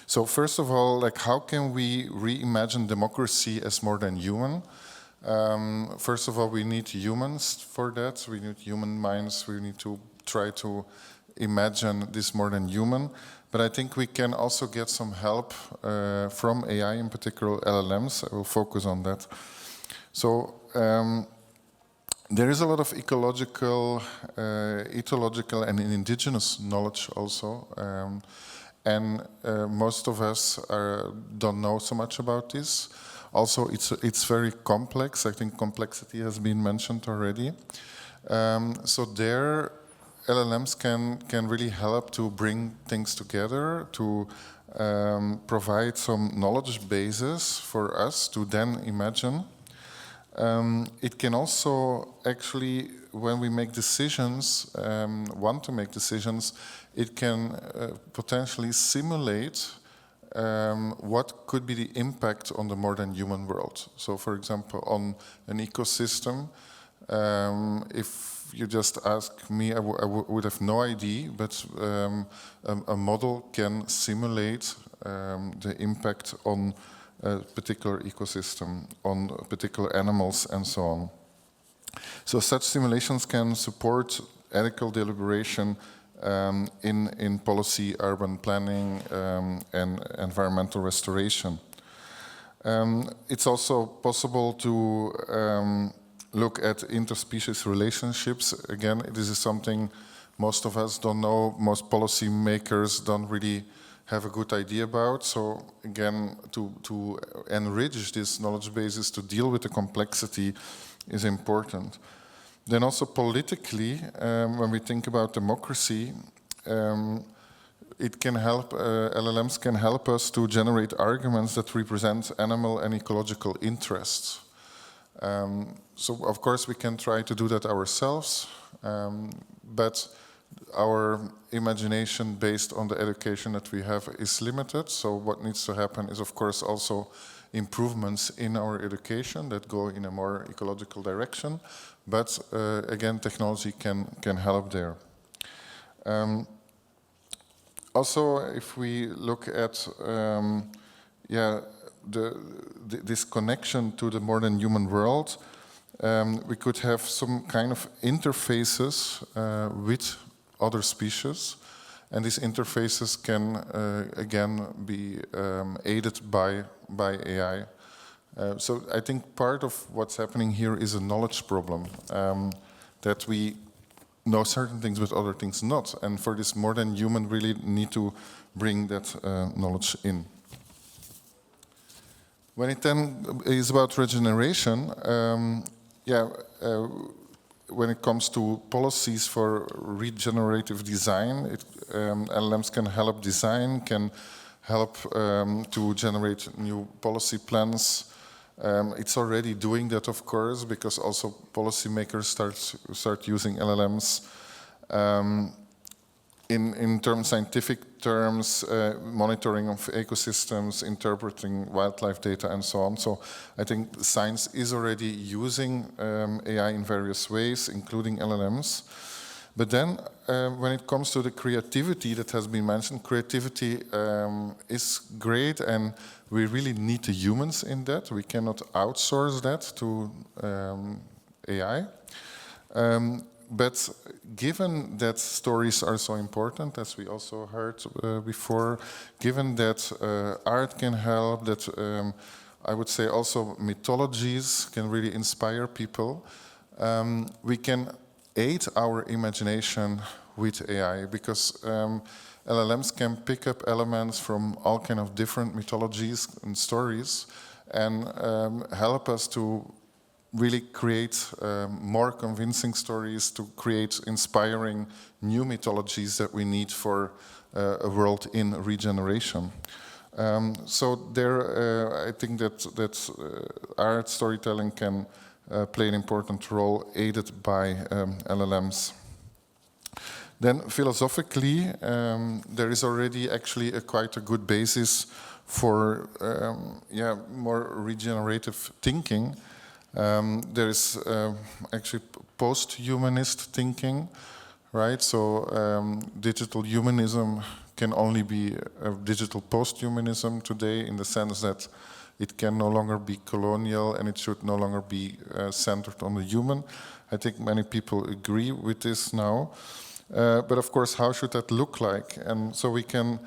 So first of all, like, how can we reimagine democracy as more than human? First of all, we need humans for that. We need human minds. We need to try to imagine this more than human. But I think we can also get some help from AI, in particular LLMs. I will focus on that. So there is a lot of ecological, ethological, and indigenous knowledge also. And most of us don't know so much about this. Also, it's very complex. I think complexity has been mentioned already. So there, LLMs can really help to bring things together, to provide some knowledge bases for us to then imagine. It can also actually, when we make decisions, want to make decisions, it can potentially simulate what could be the impact on the more than human world. So for example, on an ecosystem, if you just ask me, I would have no idea, but a model can simulate the impact on a particular ecosystem, on particular animals and so on. So such simulations can support ethical deliberation in policy, urban planning, and environmental restoration. It's also possible to look at interspecies relationships. Again, this is something most of us don't know, most policy makers don't really have a good idea about. So again, to enrich these knowledge bases, to deal with the complexity is important. Then also politically, when we think about democracy, it can help, LLMs can help us to generate arguments that represent animal and ecological interests. So of course we can try to do that ourselves, but our imagination based on the education that we have is limited. So what needs to happen is of course also improvements in our education that go in a more ecological direction. But again, technology can help there. Also, if we look at this connection to the more than human world, we could have some kind of interfaces with other species, and these interfaces can again be aided by AI. So I think part of what's happening here is a knowledge problem, that we know certain things but other things not, and for this more than human really need to bring that knowledge in. When it then is about regeneration, when it comes to policies for regenerative design, LLMs can help design, can help to generate new policy plans. It's already doing that, of course, because also policymakers start using LLMs. In scientific terms, monitoring of ecosystems, interpreting wildlife data, and so on. So I think science is already using AI in various ways, including LLMs. But then, when it comes to the creativity that has been mentioned, creativity is great, and we really need the humans in that. We cannot outsource that to AI. But given that stories are so important, as we also heard before, given that art can help, that I would say also mythologies can really inspire people, we can aid our imagination with AI, because LLMs can pick up elements from all kind of different mythologies and stories and help us to really create more convincing stories, to create inspiring new mythologies that we need for a world in regeneration. So there, I think that art storytelling can play an important role, aided by LLMs. Then philosophically, there is already actually quite a good basis for more regenerative thinking. There is actually post-humanist thinking, right? So digital humanism can only be a digital post-humanism today, in the sense that it can no longer be colonial and it should no longer be centered on the human. I think many people agree with this now. But of course, how should that look like? And so we can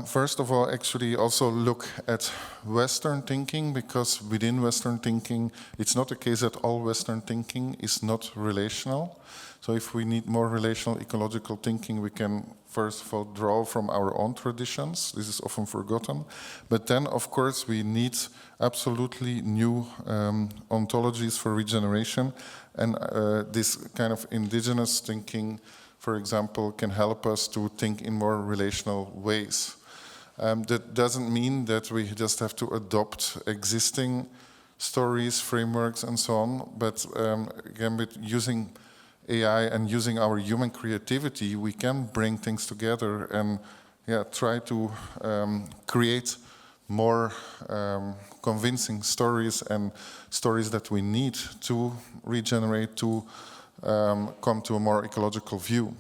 first of all, actually also look at Western thinking, because within Western thinking, it's not the case that all Western thinking is not relational. So if we need more relational ecological thinking, we can first of all draw from our own traditions. This is often forgotten. But then, of course, we need absolutely new ontologies for regeneration. And this kind of indigenous thinking, for example, can help us to think in more relational ways. That doesn't mean that we just have to adopt existing stories, frameworks, and so on. But again, with using AI and using our human creativity, we can bring things together and try to create more convincing stories, and stories that we need to regenerate, to come to a more ecological view.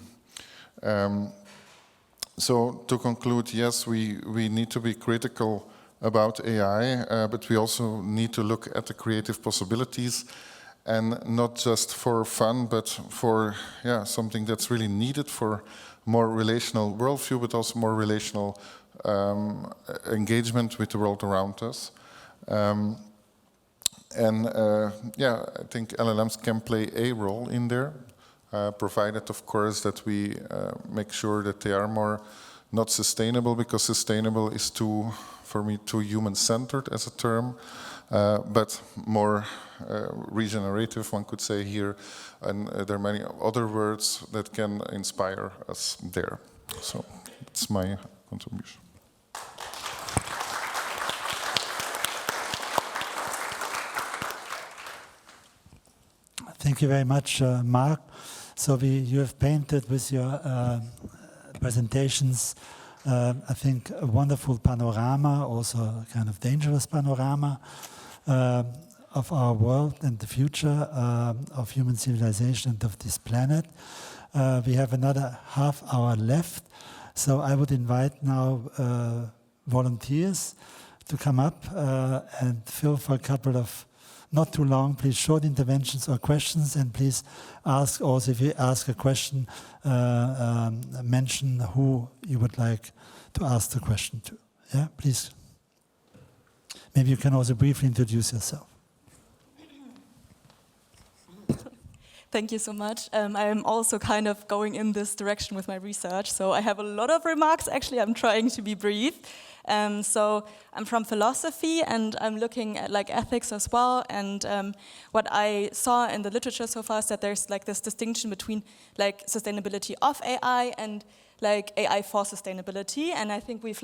So to conclude, yes, we need to be critical about AI, but we also need to look at the creative possibilities, and not just for fun, but for something that's really needed for more relational worldview, but also more relational engagement with the world around us. I think LLMs can play a role in there, provided, of course, that we make sure that they are more not sustainable, because sustainable is for me, too human-centered as a term, but more regenerative, one could say here, and there are many other words that can inspire us there. So that's my contribution. Thank you very much, Mark. So you have painted with your presentations, I think, a wonderful panorama, also a kind of dangerous panorama of our world and the future of human civilization and of this planet. We have another half hour left, so I would invite now volunteers to come up and fill for a couple of, not too long, please, short interventions or questions, and please ask also, if you ask a question, mention who you would like to ask the question to. Yeah, please. Maybe you can also briefly introduce yourself. Thank you so much. I'm also kind of going in this direction with my research, so I have a lot of remarks. Actually, I'm trying to be brief. So I'm from philosophy, and I'm looking at ethics as well. And what I saw in the literature so far is that there's this distinction between sustainability of AI and AI for sustainability. And I think we've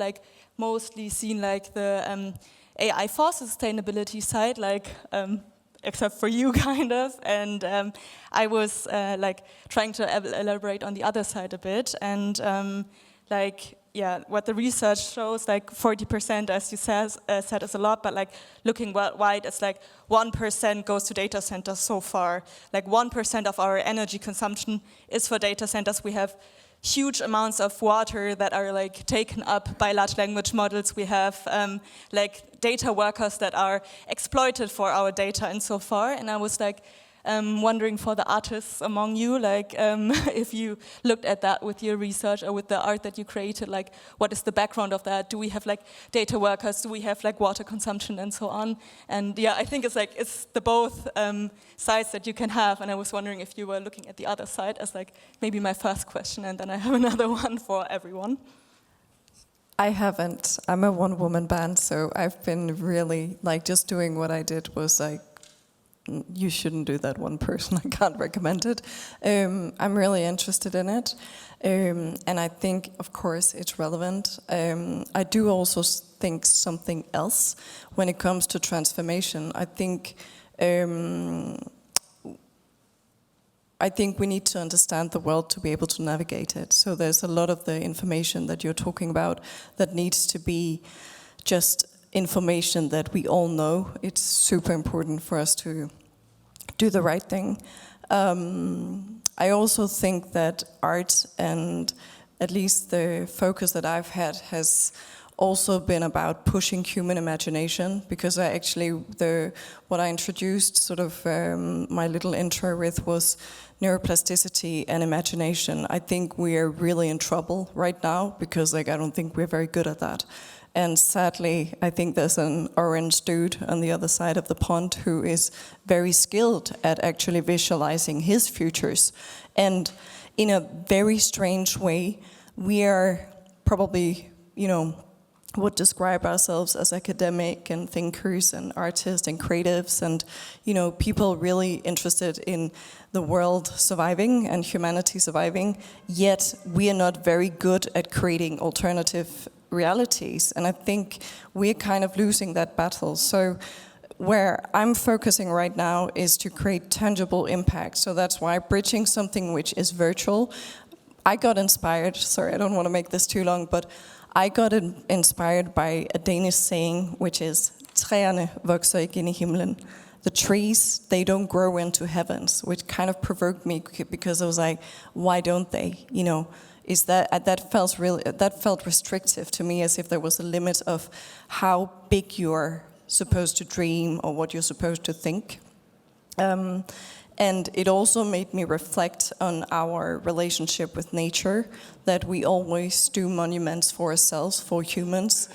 mostly seen the AI for sustainability side, except for you, kind of. And I was trying to elaborate on the other side a bit. And yeah, what the research shows, like 40%, as you said, is a lot, but like looking worldwide, it's like 1% goes to data centers so far. Like 1% of our energy consumption is for data centers. We have huge amounts of water that are like taken up by large language models. We have like data workers that are exploited for our data and so far. And I was like wondering for the artists among you, like if you looked at that with your research or with the art that you created, like what is the background of that? Do we have like data workers? Do we have like water consumption and so on? And yeah, I think it's like it's the both sides that you can have. And I was wondering if you were looking at the other side as like maybe my first question, and then I have another one for everyone. I haven't. I'm a one-woman band, so I've been really like just doing what I did was like, you shouldn't do that, one person. I can't recommend it. I'm really interested in it. And I think, of course, it's relevant. I do also think something else when it comes to transformation. I think we need to understand the world to be able to navigate it. So there's a lot of the information that you're talking about that needs to be just information that we all know. It's super important for us to do the right thing. I also think that art, and at least the focus that I've had, has also been about pushing human imagination, because what I introduced sort of my little intro with was neuroplasticity and imagination. I think we are really in trouble right now because I don't think we're very good at that. And sadly, I think there's an orange dude on the other side of the pond who is very skilled at actually visualizing his futures. And in a very strange way, we are probably, would describe ourselves as academic and thinkers and artists and creatives and, people really interested in the world surviving and humanity surviving, yet we are not very good at creating alternative realities. And I think we're kind of losing that battle. So where I'm focusing right now is to create tangible impact. So that's why bridging something which is virtual. I got inspired, sorry, I don't want to make this too long, but I got inspired by a Danish saying, which is, træerne vokser ikke ind i himlen. The trees, they don't grow into heavens, which kind of provoked me because I was like, why don't they? That felt restrictive to me, as if there was a limit of how big you're supposed to dream or what you're supposed to think. And it also made me reflect on our relationship with nature, that we always do monuments for ourselves, for humans.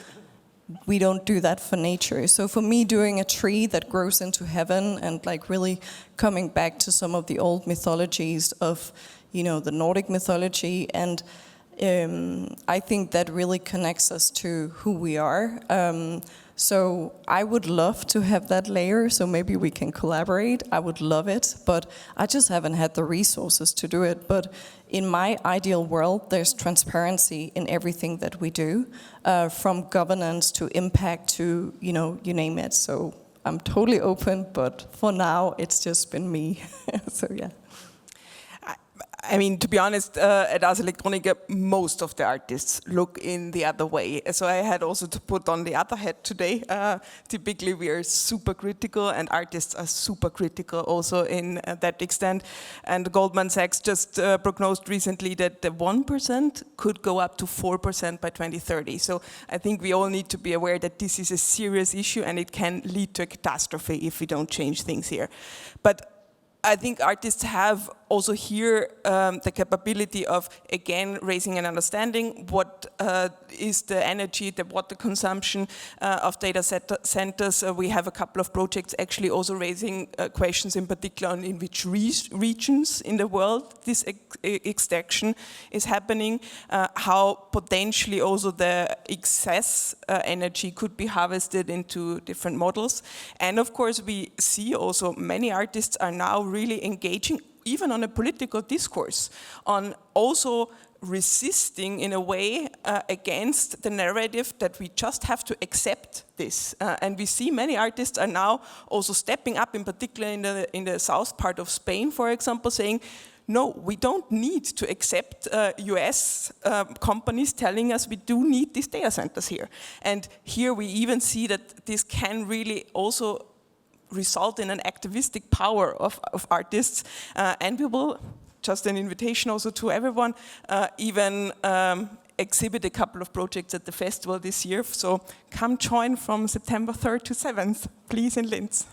We don't do that for nature. So for me, doing a tree that grows into heaven and like really coming back to some of the old mythologies of, the Nordic mythology, and I think that really connects us to who we are. So I would love to have that layer, so maybe we can collaborate. I would love it, but I just haven't had the resources to do it. But in my ideal world, there's transparency in everything that we do, from governance to impact to, you name it. So I'm totally open, but for now, it's just been me. So yeah. I mean, to be honest, at Ars Electronica, most of the artists look in the other way. So I had also to put on the other hat today. Typically, we are super critical, and artists are super critical also in that extent. And Goldman Sachs just prognosed recently that the 1% could go up to 4% by 2030. So I think we all need to be aware that this is a serious issue, and it can lead to a catastrophe if we don't change things here. But I think artists have also here the capability of, again, raising an understanding what is the energy, the water consumption of data centers. We have a couple of projects actually also raising questions in particular on in which regions in the world this extraction is happening, how potentially also the excess energy could be harvested into different models. And of course we see also many artists are now really engaging even on a political discourse, on also resisting in a way against the narrative that we just have to accept this. And we see many artists are now also stepping up, in particular in the south part of Spain, for example, saying, no, we don't need to accept US companies telling us we do need these data centers here. And here we even see that this can really also result in an activistic power of artists. And we will, just an invitation also to everyone, even exhibit a couple of projects at the festival this year. So come join from September 3rd to 7th, please, in Linz.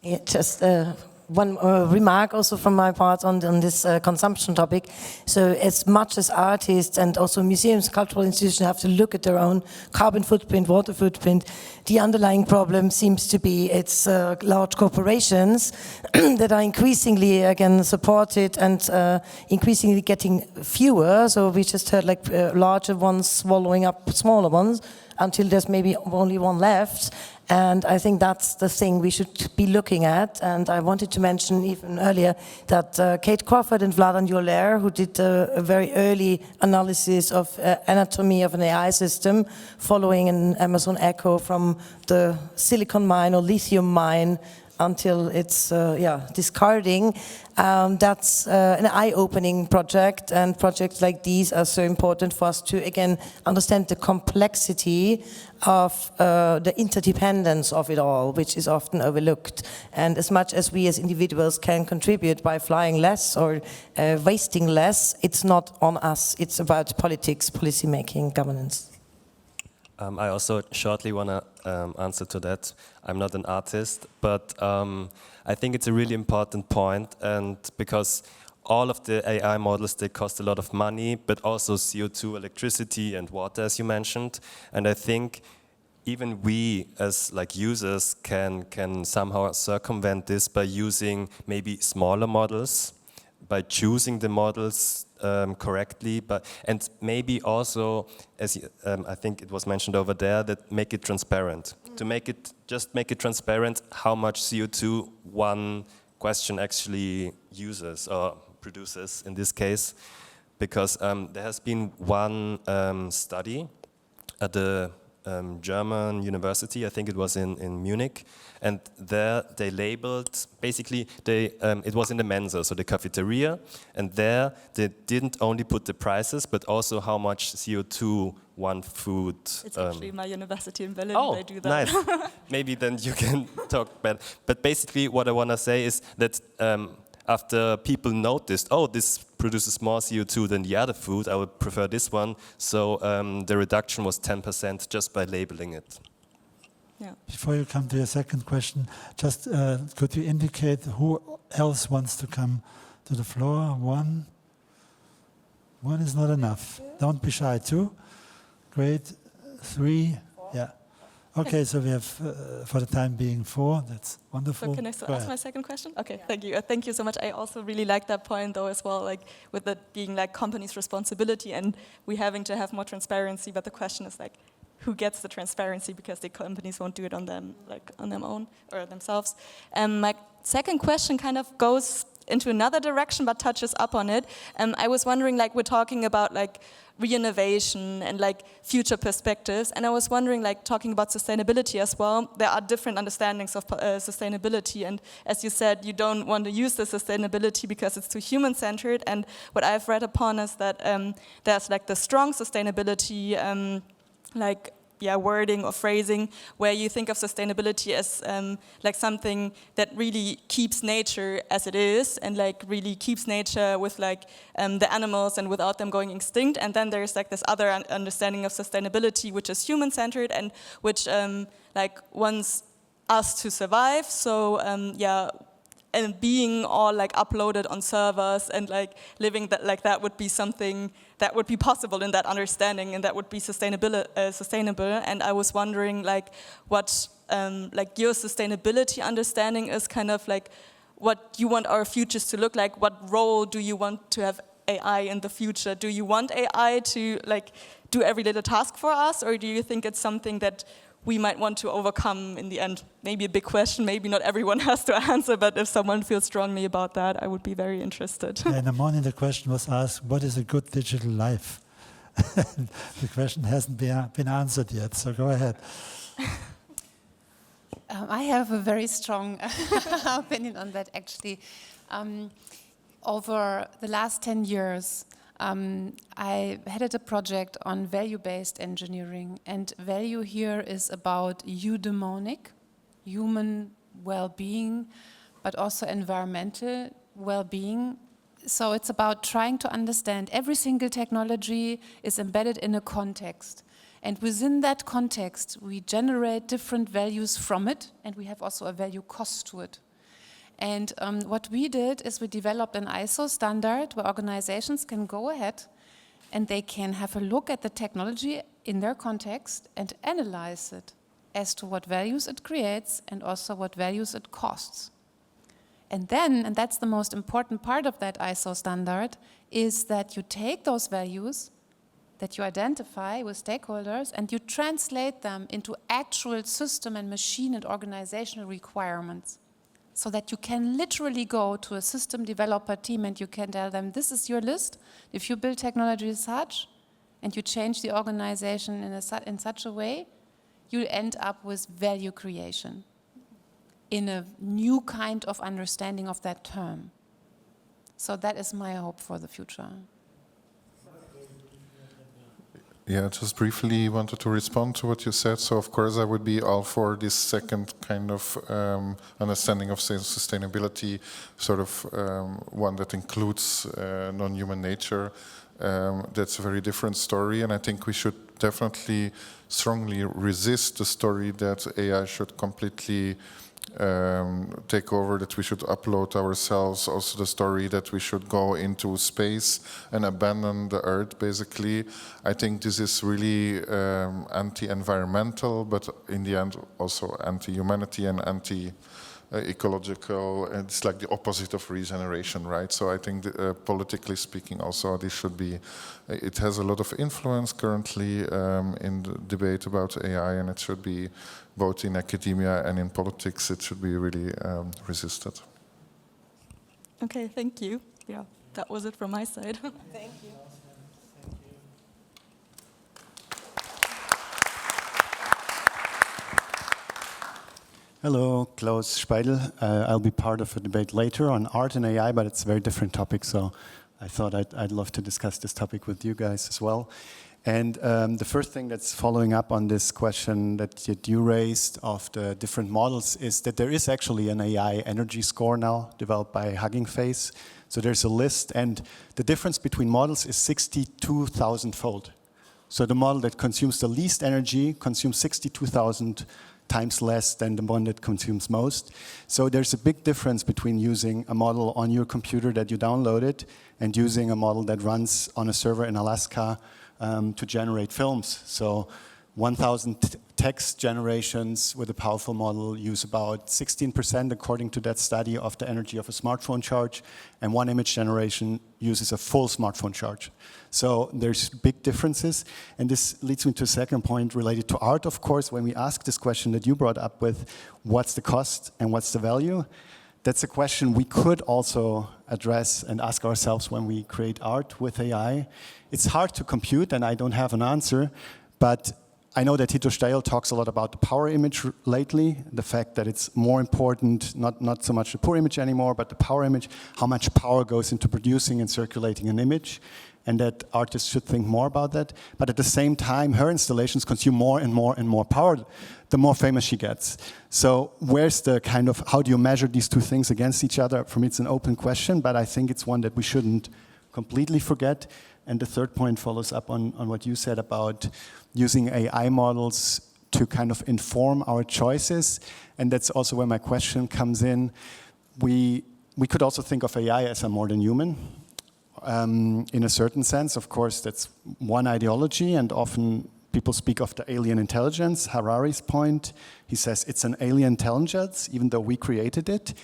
Yeah, just one remark also from my part on this consumption topic. So as much as artists and also museums, cultural institutions have to look at their own carbon footprint, water footprint, the underlying problem seems to be it's large corporations that are increasingly, again, supported and increasingly getting fewer. So we just heard like larger ones swallowing up smaller ones until there's maybe only one left. And I think that's the thing we should be looking at. And I wanted to mention even earlier that Kate Crawford and Vladan Joler, who did a very early analysis of anatomy of an AI system, following an Amazon Echo from the silicon mine or lithium mine until it's discarding. That's an eye-opening project, and projects like these are so important for us to, again, understand the complexity of the interdependence of it all, which is often overlooked. And as much as we as individuals can contribute by flying less or wasting less, it's not on us. It's about politics, policy making, governance. I also shortly want to answer to that. I'm not an artist, but I think it's a really important point, and because all of the AI models, they cost a lot of money, but also CO2, electricity, and water, as you mentioned. And I think even we, as like users, can somehow circumvent this by using maybe smaller models, by choosing the models correctly, and maybe also, as I think it was mentioned over there, that make it transparent. To make it transparent how much CO2 one question actually uses or produces in this case, because there has been one study at the German university, I think it was in Munich, and there they labeled, basically it was in the Mensa, so the cafeteria, and there they didn't only put the prices, but also how much CO2 one food... It's actually my university in Berlin, oh, they do that. Nice. Maybe then you can talk better. But basically what I want to say is that after people noticed, oh, this produces more CO2 than the other food, I would prefer this one. So the reduction was 10% just by labeling it. Yeah. Before you come to your second question, just could you indicate who else wants to come to the floor? One is not enough. Don't be shy. 2? Great. 3? Yeah. Okay, so we have, for the time being, 4. That's wonderful. So can I still ask my second question? Okay, yeah. Thank you. Thank you so much. I also really like that point, though, as well, like with it being like companies' responsibility and we having to have more transparency. But the question is like, who gets the transparency, because the companies won't do it on them, like on their own or themselves. My second question kind of goes into another direction, but touches up on it. I was wondering, like, we're talking about like re-innovation and like future perspectives, and I was wondering, like, talking about sustainability as well, there are different understandings of sustainability, and as you said, you don't want to use the sustainability because it's too human-centered, and what I've read upon is that there's like the strong sustainability wording or phrasing, where you think of sustainability as like something that really keeps nature as it is, and like really keeps nature with like the animals and without them going extinct. And then there's like this other understanding of sustainability, which is human-centered and which like wants us to survive. So and being all like uploaded on servers and like living that like that would be something that would be possible in that understanding, and that would be sustainable. And I was wondering, like, what like your sustainability understanding is, kind of like what you want our futures to look like. What role do you want to have AI in the future? Do you want AI to like do every little task for us, or do you think it's something that we might want to overcome in the end? Maybe a big question, maybe not everyone has to answer, but if someone feels strongly about that, I would be very interested. Yeah, in the morning the question was asked, what is a good digital life? The question hasn't been answered yet, so go ahead. I have a very strong opinion on that, actually. over the last 10 years, I headed a project on value-based engineering, and value here is about eudaimonic, human well-being, but also environmental well-being. So it's about trying to understand every single technology is embedded in a context. And within that context, we generate different values from it, and we have also a value cost to it. And what we did is we developed an ISO standard where organizations can go ahead and they can have a look at the technology in their context and analyze it as to what values it creates and also what values it costs. And then, and that's the most important part of that ISO standard, is that you take those values that you identify with stakeholders and you translate them into actual system and machine and organizational requirements, so that you can literally go to a system developer team and you can tell them, this is your list. If you build technology as such and you change the organization in such a way, you end up with value creation in a new kind of understanding of that term. So that is my hope for the future. Yeah, just briefly wanted to respond to what you said. So of course I would be all for this second kind of understanding of sustainability, sort of one that includes non-human nature. That's a very different story, and I think we should definitely strongly resist the story that AI should completely take over, that we should upload ourselves, also the story that we should go into space and abandon the Earth, basically. I think this is really anti-environmental, but in the end also anti-humanity and anti-ecological. It's like the opposite of regeneration, right? So I think politically speaking also this should be, it has a lot of influence currently in the debate about AI, and it should be both in academia and in politics, it should be really resisted. Okay, thank you. Yeah, that was it from my side. Thank you. Hello, Klaus Speidel. I'll be part of a debate later on art and AI, but it's a very different topic, so I thought I'd love to discuss this topic with you guys as well. And the first thing that's following up on this question that you raised of the different models is that there is actually an AI energy score now developed by Hugging Face. So there's a list, and the difference between models is 62,000-fold. So the model that consumes the least energy consumes 62,000 times less than the one that consumes most. So there's a big difference between using a model on your computer that you downloaded and using a model that runs on a server in Alaska to generate films. So 1,000 text generations with a powerful model use about 16%, according to that study, of the energy of a smartphone charge, and one image generation uses a full smartphone charge. So there's big differences, and this leads me to a second point related to art, of course. When we ask this question that you brought up with what's the cost and what's the value, that's a question we could also address and ask ourselves when we create art with AI. It's hard to compute, and I don't have an answer, but I know that Hito Steil talks a lot about the power image lately, the fact that it's more important, not so much the poor image anymore, but the power image, how much power goes into producing and circulating an image, and that artists should think more about that. But at the same time, her installations consume more and more and more power, the more famous she gets. So where's the kind of, how do you measure these two things against each other? For me, it's an open question, but I think it's one that we shouldn't completely forget. And the third point follows up on what you said about using AI models to kind of inform our choices. And that's also where my question comes in. We could also think of AI as a more than human. In a certain sense, of course, that's one ideology, and often people speak of the alien intelligence. Harari's point, he says it's an alien intelligence, even though we created it.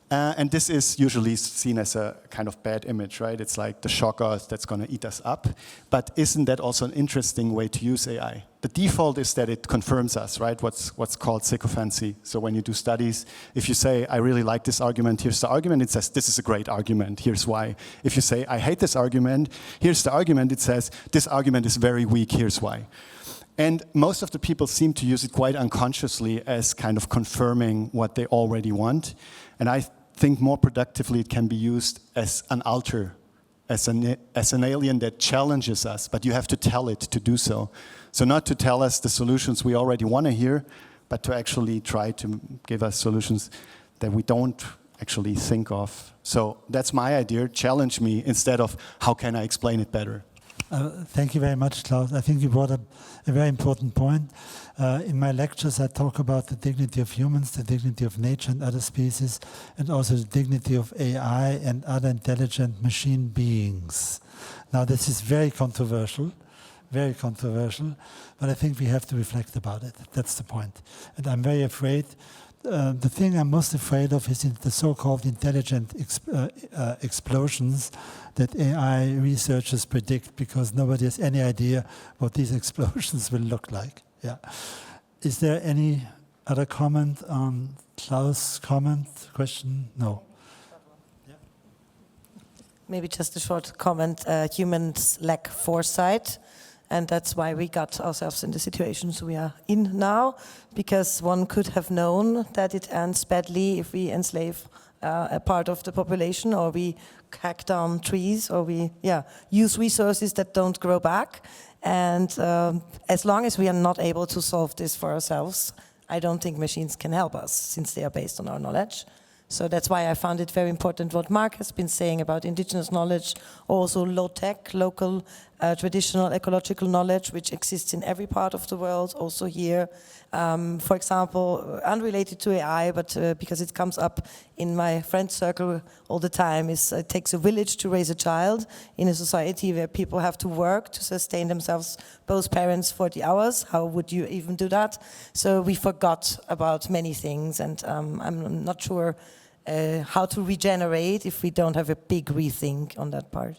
And this is usually seen as a kind of bad image, right? It's like the shocker that's going to eat us up. But isn't that also an interesting way to use AI? The default is that it confirms us, right? What's called sycophancy. So when you do studies, if you say, I really like this argument, here's the argument, it says, this is a great argument, here's why. If you say, I hate this argument, here's the argument, it says, this argument is very weak, here's why. And most of the people seem to use it quite unconsciously as kind of confirming what they already want. And I think more productively it can be used as an alter, as an alien that challenges us, but you have to tell it to do so. So not to tell us the solutions we already want to hear, but to actually try to give us solutions that we don't actually think of. So that's my idea, challenge me instead of how can I explain it better. Thank you very much, Klaus. I think you brought up a very important point. In my lectures, I talk about the dignity of humans, the dignity of nature and other species, and also the dignity of AI and other intelligent machine beings. Now, this is very controversial, but I think we have to reflect about it. That's the point. And I'm very afraid. The thing I'm most afraid of is the so-called intelligent explosions that AI researchers predict, because nobody has any idea what these explosions will look like. Yeah. Is there any other comment on Klaus' comment, question? No. Yeah. Maybe just a short comment. Humans lack foresight. And that's why we got ourselves in the situations we are in now, because one could have known that it ends badly if we enslave a part of the population, or we hack down trees, or we use resources that don't grow back. And as long as we are not able to solve this for ourselves, I don't think machines can help us, since they are based on our knowledge. So that's why I found it very important what Mark has been saying about indigenous knowledge, also low-tech, local, traditional ecological knowledge, which exists in every part of the world, also here. For example, unrelated to AI, but because it comes up in my friend circle all the time, is it takes a village to raise a child in a society where people have to work to sustain themselves, both parents 40 hours. How would you even do that? So we forgot about many things, and I'm not sure how to regenerate if we don't have a big rethink on that part.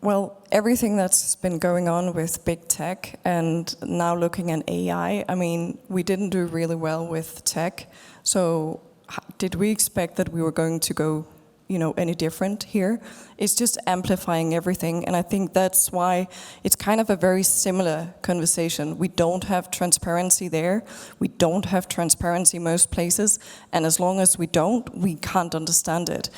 Well, everything that's been going on with big tech and now looking at AI, I mean, we didn't do really well with tech. So did we expect that we were going to go, any different here? It's just amplifying everything. And I think that's why it's kind of a very similar conversation. We don't have transparency there. We don't have transparency most places. And as long as we don't, we can't understand it.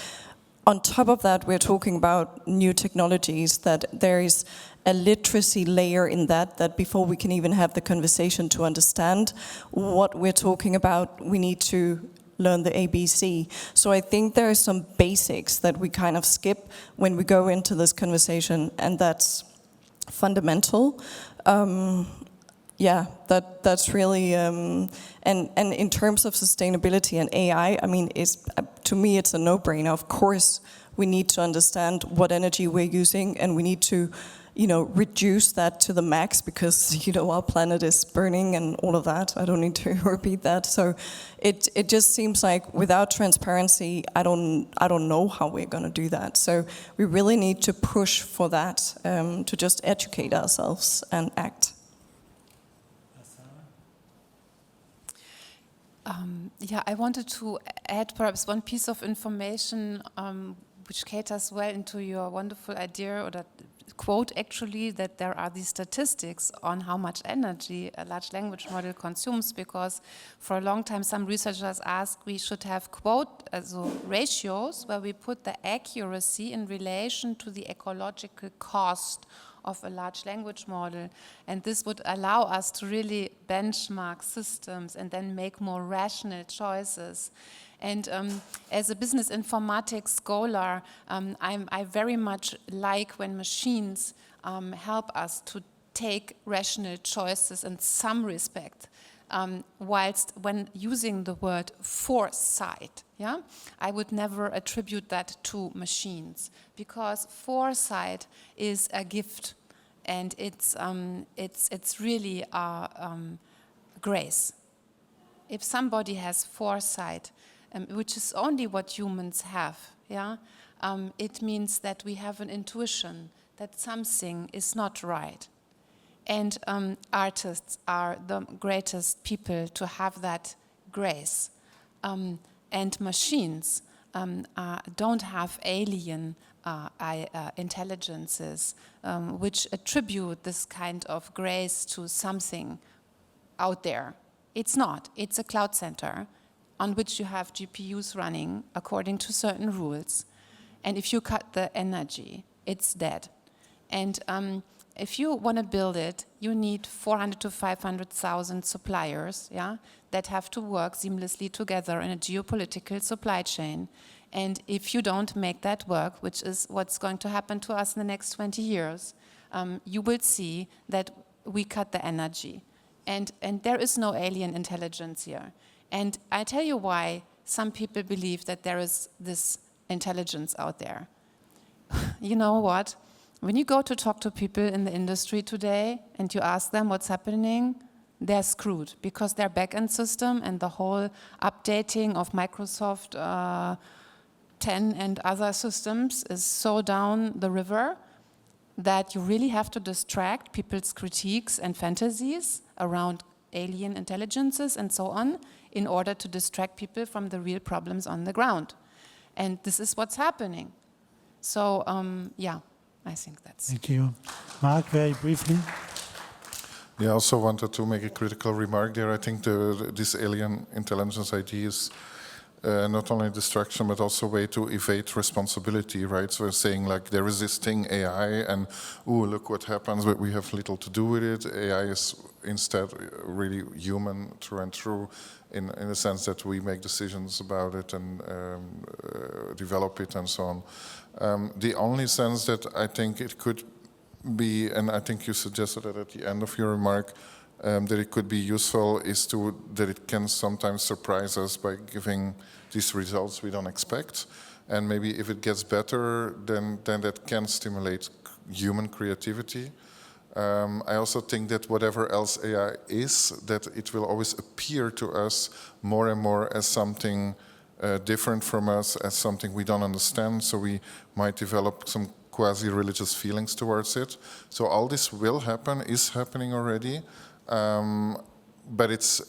On top of that, we're talking about new technologies, that there is a literacy layer in that before we can even have the conversation to understand what we're talking about, we need to learn the ABC. So I think there are some basics that we kind of skip when we go into this conversation, and that's fundamental. That's really, and in terms of sustainability and AI, I mean, to me it's a no-brainer. Of course, we need to understand what energy we're using, and we need to, reduce that to the max, because our planet is burning and all of that. I don't need to repeat that. So it just seems like without transparency, I don't know how we're going to do that. So we really need to push for that, to just educate ourselves and act. I wanted to add perhaps one piece of information which caters well into your wonderful idea, or that quote actually, that there are these statistics on how much energy a large language model consumes, because for a long time some researchers asked we should have ratios where we put the accuracy in relation to the ecological cost of a large language model, and this would allow us to really benchmark systems and then make more rational choices. And as a business informatics scholar, I very much like when machines help us to take rational choices in some respect, whilst when using the word foresight, I would never attribute that to machines, because foresight is a gift, and it's really a grace. If somebody has foresight, which is only what humans have, it means that we have an intuition that something is not right. And artists are the greatest people to have that grace. And machines don't have alien intelligences which attribute this kind of grace to something out there. It's not. It's a cloud center. on which you have GPUs running according to certain rules. And if you cut the energy, it's dead. And if you want to build it, you need 400 to 500,000 suppliers, yeah, that have to work seamlessly together in a geopolitical supply chain. And if you don't make that work, which is what's going to happen to us in the next 20 years, you will see that we cut the energy. And there is no alien intelligence here. And I tell you why some people believe that there is this intelligence out there. You know what? When you go to talk to people in the industry today and you ask them what's happening, they're screwed because their back-end system and the whole updating of Microsoft 10 and other systems is so down the river that you really have to distract people's critiques and fantasies around alien intelligences and so on in order to distract people from the real problems on the ground. And this is what's happening. So, yeah, I think that's... Thank you. Mark, very briefly. Yeah, I also wanted to make a critical remark there. I think this alien intelligence idea is not only distraction, but also a way to evade responsibility, right? So saying like they're resisting AI and, ooh, look what happens, but we have little to do with it. AI is instead really human through and through in the sense that we make decisions about it and develop it and so on. The only sense that I think it could be, and I think you suggested that at the end of your remark, that it could be useful is that it can sometimes surprise us by giving these results we don't expect. And maybe if it gets better, then that can stimulate human creativity. I also think that whatever else AI is, that it will always appear to us more and more as something different from us, as something we don't understand. So we might develop some quasi-religious feelings towards it. So all this will happen, is happening already. But it's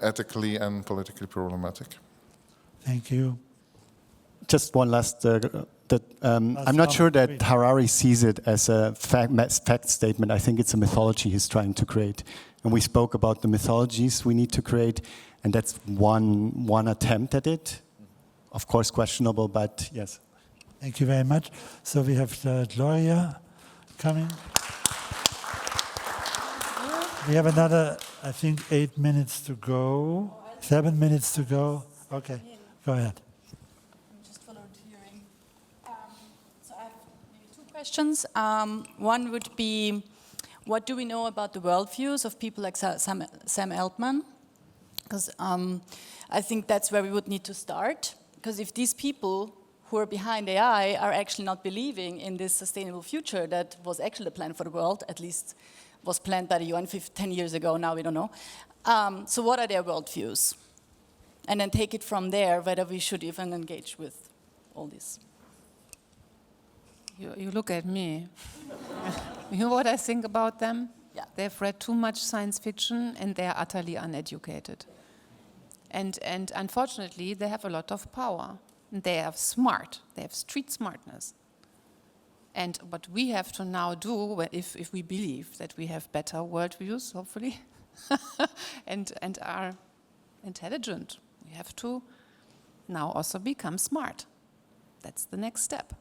ethically and politically problematic. Thank you. Just one last. I'm not sure that Harari sees it as a fact statement. I think it's a mythology he's trying to create. And we spoke about the mythologies we need to create, and that's one attempt at it. Of course, questionable, but yes. Thank you very much. So we have Gloria coming. We have another, I think, 8 minutes to go. 7 minutes to go. Okay, go ahead. I'm just volunteering. So I have maybe two questions. One would be, what do we know about the worldviews of people like Sam Altman? Because I think that's where we would need to start. Because if these people who are behind AI are actually not believing in this sustainable future that was actually the plan for the world, at least was planned by the UN 10 years ago, now we don't know. So what are their worldviews? And then take it from there, whether we should even engage with all this. You look at me. You know what I think about them? Yeah. They've read too much science fiction and they're utterly uneducated. And unfortunately, they have a lot of power. They are smart. They have street smartness. And what we have to now do, if we believe that we have better worldviews, hopefully, and are intelligent, we have to now also become smart. That's the next step.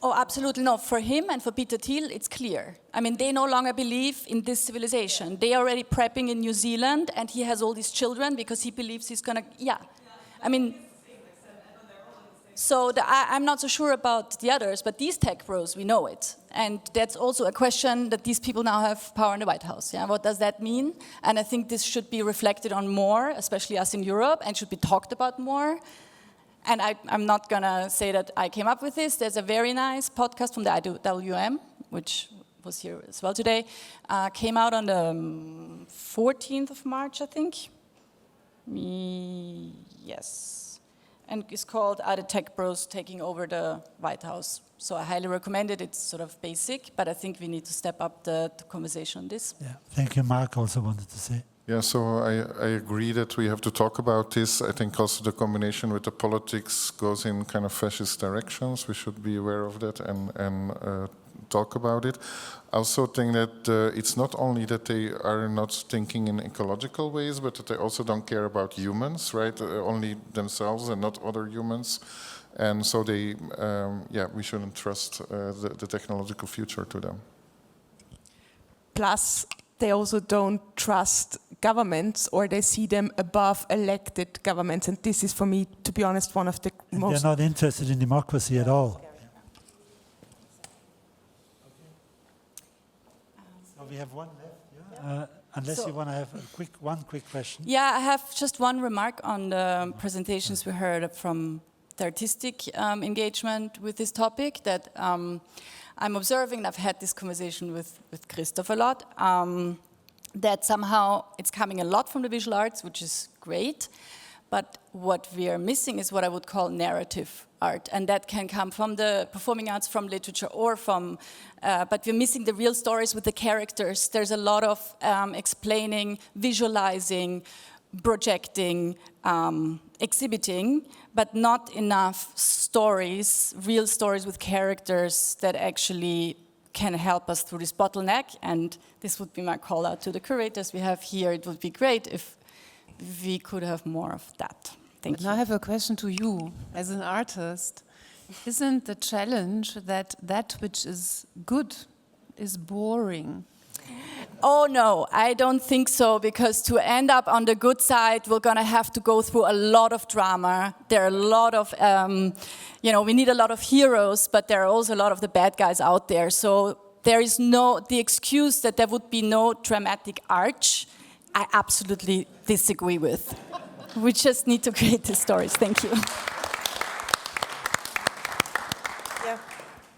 Oh, absolutely no. For him and for Peter Thiel, it's clear. I mean, they no longer believe in this civilization. They are already prepping in New Zealand, and he has all these children because he believes he's gonna, I mean, so I'm not so sure about the others, but these tech bros, we know it. And that's also a question that these people now have power in the White House. Yeah, what does that mean? And I think this should be reflected on more, especially us in Europe, and should be talked about more. And I'm not going to say that I came up with this. There's a very nice podcast from the IWM, which was here as well today. Came out on the 14th of March, I think. Yes. And it's called Are the Tech Bros Taking Over the White House? So I highly recommend it. It's sort of basic, but I think we need to step up the conversation on this. Yeah. Thank you. Mark also wanted to say. Yeah, so I agree that we have to talk about this. I think also the combination with the politics goes in kind of fascist directions. We should be aware of that and talk about it. I also think that it's not only that they are not thinking in ecological ways, but that they also don't care about humans, right? Only themselves and not other humans. And so they, we shouldn't trust the technological future to them. Plus, they also don't trust governments, or they see them above elected governments. And this is, for me, to be honest, one of the most... They're not interested in democracy at all. So we have one left, yeah? Unless you want to have one quick question. Yeah, I have just one remark on the presentations we heard from the artistic engagement with this topic, that I'm observing, and I've had this conversation with Christoph a lot, that somehow it's coming a lot from the visual arts, which is great, but what we are missing is what I would call narrative art, and that can come from the performing arts, from literature, or from, but we're missing the real stories with the characters. There's a lot of explaining, visualizing, projecting, exhibiting, but not enough stories, real stories with characters that actually can help us through this bottleneck. And this would be my call out to the curators we have here. It would be great if we could have more of that. Thank you. Now I have a question to you as an artist. Isn't the challenge that that which is good is boring? Oh no, I don't think so, because to end up on the good side, we're going to have to go through a lot of drama. There are a lot of, we need a lot of heroes, but there are also a lot of the bad guys out there. So there is the excuse that there would be no dramatic arch, I absolutely disagree with. We just need to create these stories. Thank you.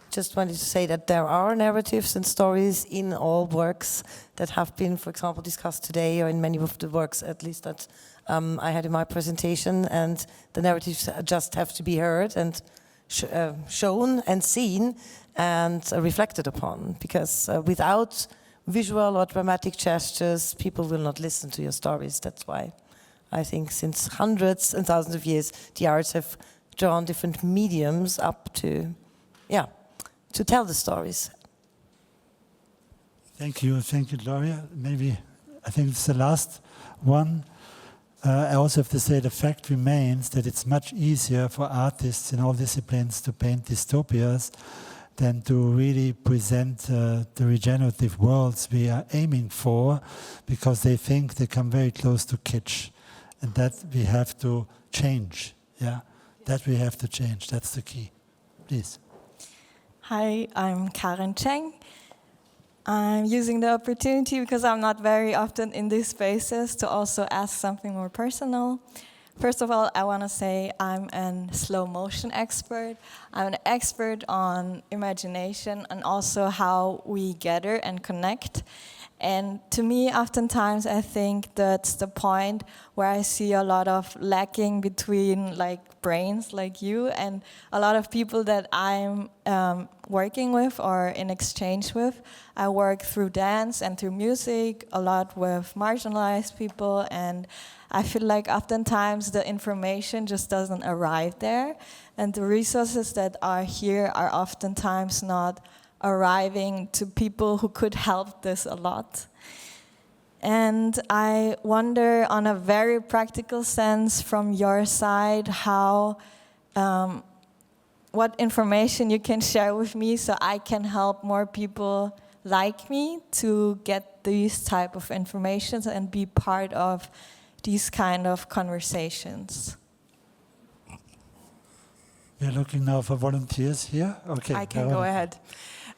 Just wanted to say that there are narratives and stories in all works that have been, for example, discussed today, or in many of the works, at least that I had in my presentation. And the narratives just have to be heard and shown and seen and reflected upon. Because without visual or dramatic gestures, people will not listen to your stories. That's why I think since hundreds and thousands of years, the arts have drawn different mediums up to, to tell the stories. Thank you, Gloria. Maybe, I think it's the last one. I also have to say the fact remains that it's much easier for artists in all disciplines to paint dystopias than to really present the regenerative worlds we are aiming for, because they think they come very close to kitsch. And that we have to change, That we have to change, that's the key. Please. Hi, I'm Karen Cheng. I'm using the opportunity, because I'm not very often in these spaces, to also ask something more personal. First of all, I want to say I'm a slow motion expert. I'm an expert on imagination and also how we gather and connect. And to me, oftentimes, I think that's the point where I see a lot of lacking between brains like you and a lot of people that I'm working with or in exchange with. I work through dance and through music, a lot with marginalized people, and I feel like oftentimes the information just doesn't arrive there, and the resources that are here are oftentimes not arriving to people who could help this a lot. And I wonder, on a very practical sense from your side, how, what information you can share with me so I can help more people like me to get these type of information and be part of these kind of conversations. We're looking now for volunteers here. Okay, I can go ahead.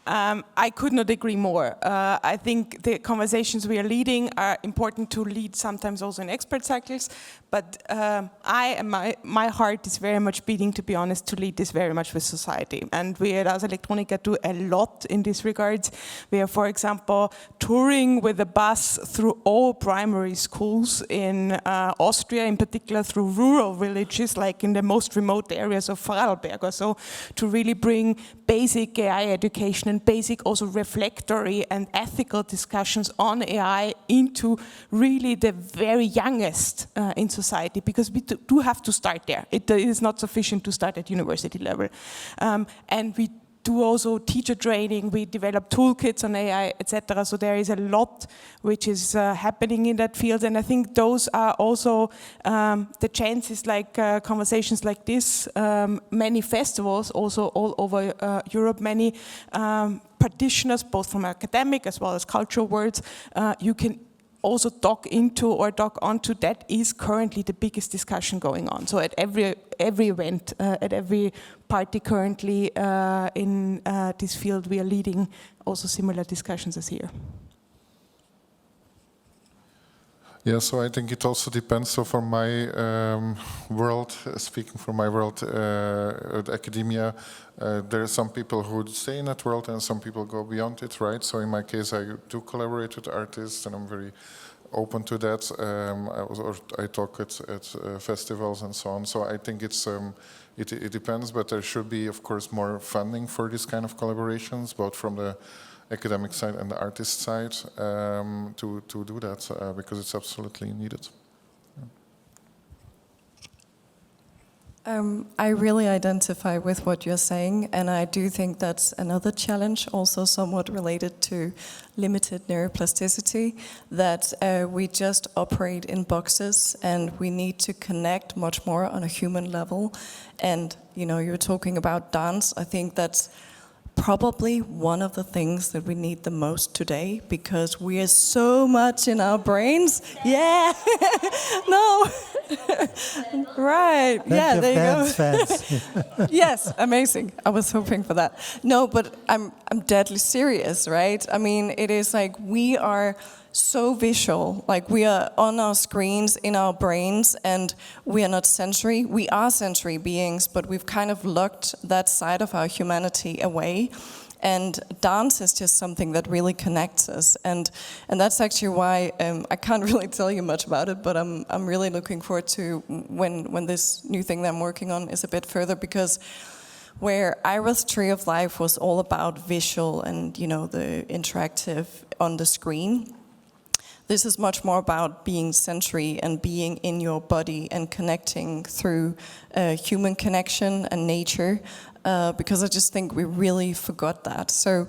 I could not agree more. I think the conversations we are leading are important to lead sometimes also in expert cycles, but my heart is very much beating, to be honest, to lead this very much with society. And we at Electronica do a lot in this regard. We are, for example, touring with a bus through all primary schools in Austria, in particular through rural villages, like in the most remote areas of Vorarlberg or so, to really bring basic AI education and basic also reflectory and ethical discussions on AI into really the very youngest in society, because we do have to start there. It is not sufficient to start at university level. And we do also teacher training, we develop toolkits on AI, etc. So there is a lot which is happening in that field, and I think those are also the chances, like conversations like this, many festivals also all over Europe, many practitioners, both from academic as well as cultural worlds, you can also dock into or dock onto. That is currently the biggest discussion going on. So at every event, at every party currently in this field, we are leading also similar discussions as here. Yeah, so I think it also depends. So for my world, speaking for my world, academia, there are some people who stay in that world and some people go beyond it, right? So in my case, I do collaborate with artists and I'm very open to that. I talk at festivals and so on. So I think it depends, but there should be, of course, more funding for this kind of collaborations, both from the academic side and the artist side, to do that, because it's absolutely needed. I really identify with what you're saying, and I do think that's another challenge, also somewhat related to limited neuroplasticity, that we just operate in boxes and we need to connect much more on a human level. And you're talking about dance. I think that's probably one of the things that we need the most today, because we are so much in our brains. Yeah. No. Right. Yeah, there you go. Yes, amazing. I was hoping for that. No, but I'm deadly serious, right? I mean, it is like we are so visual, like we are on our screens, in our brains, and we are not sensory. We are sensory beings, but we've kind of locked that side of our humanity away. And dance is just something that really connects us, and that's actually why I can't really tell you much about it, but I'm really looking forward to when this new thing that I'm working on is a bit further, because where Ira's Tree of Life was all about visual and the interactive on the screen, this is much more about being sensory and being in your body and connecting through human connection and nature, because I just think we really forgot that. So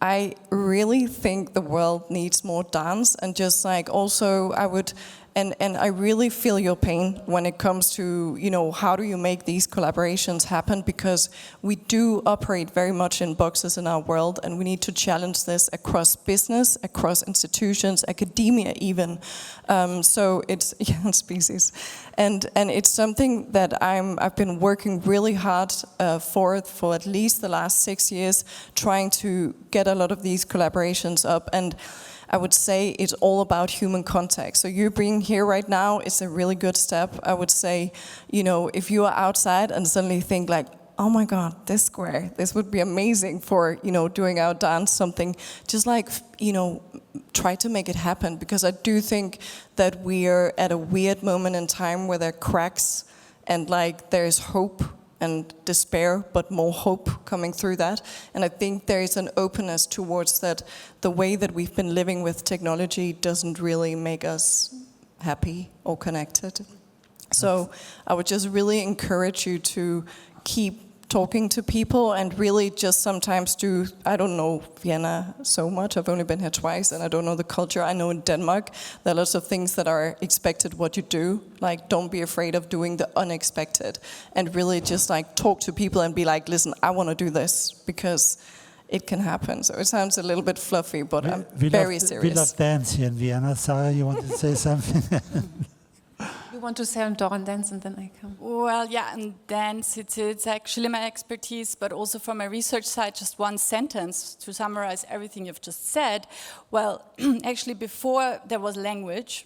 I really think the world needs more dance, and just like also I would, and I really feel your pain when it comes to, how do you make these collaborations happen, because we do operate very much in boxes in our world, and we need to challenge this across business, across institutions, academia even. So it's species, and it's something that I've been working really hard for at least the last 6 years, trying to get a lot of these collaborations up. And I would say it's all about human contact. So you being here right now is a really good step. I would say, if you are outside and suddenly think like, oh my God, this square, this would be amazing for, doing our dance, something, just like, try to make it happen. Because I do think that we are at a weird moment in time where there are cracks and like there's hope and despair, but more hope coming through that. And I think there is an openness towards that. The way that we've been living with technology doesn't really make us happy or connected. So I would just really encourage you to keep talking to people and really just sometimes do, I don't know Vienna so much, I've only been here twice and I don't know the culture. I know in Denmark there are lots of things that are expected what you do, like don't be afraid of doing the unexpected and really just like talk to people and be like, listen, I want to do this because it can happen. So it sounds a little bit fluffy, but I'm very serious. We love dance here in Vienna. Sarah, you want to say something? You want to say on Dorn dance and then I come? Well, yeah, and dance, it's actually my expertise, but also from my research side, just one sentence to summarize everything you've just said. Well, actually before there was language,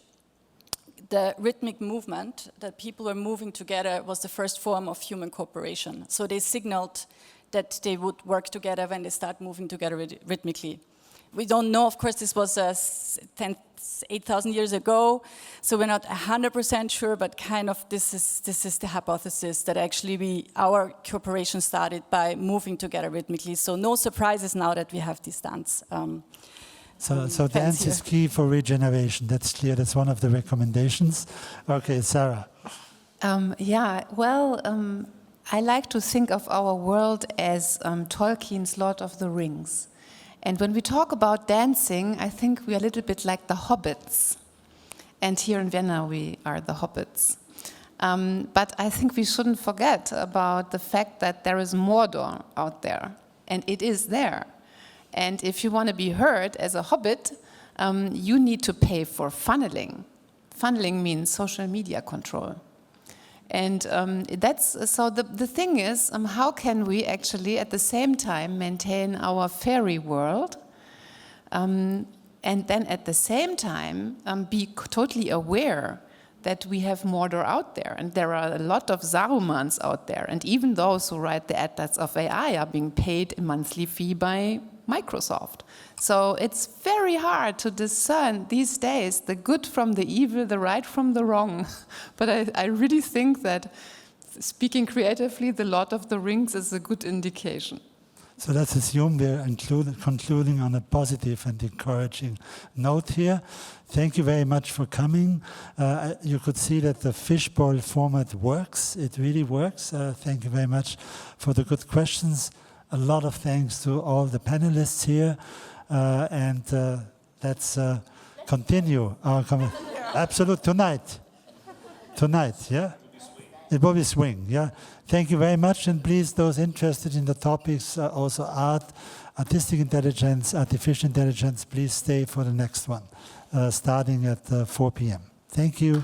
the rhythmic movement that people were moving together was the first form of human cooperation. So they signaled that they would work together when they start moving together rhythmically. we don't know, of course, this was 8,000 years ago, so we're not 100% sure, but kind of this is the hypothesis that actually our cooperation started by moving together rhythmically. So no surprises now that we have these dance. So dance is key for regeneration. That's clear. That's one of the recommendations. Okay, Sarah. I like to think of our world as Tolkien's Lord of the Rings. And when we talk about dancing, I think we are a little bit like the hobbits. And here in Vienna, we are the hobbits. But I think we shouldn't forget about the fact that there is Mordor out there. And it is there. And if you want to be heard as a hobbit, you need to pay for funneling. Funneling means social media control. And the thing is, how can we actually at the same time maintain our fairy world and then at the same time be totally aware that we have Mordor out there, and there are a lot of Sarumans out there, and even those who write the atlas of AI are being paid a monthly fee by Microsoft. So it's very hard to discern these days the good from the evil, the right from the wrong. But I really think that speaking creatively, the Lord of the Rings is a good indication. So let's assume we're concluding on a positive and encouraging note here. Thank you very much for coming. You could see that the Fishbowl format works. It really works. Thank you very much for the good questions. A lot of thanks to all the panelists here. Let's continue our absolute tonight, yeah? It will be swing, yeah? Thank you very much, and please, those interested in the topics, also art, artistic intelligence, artificial intelligence, please stay for the next one, starting at 4 p.m. Thank you.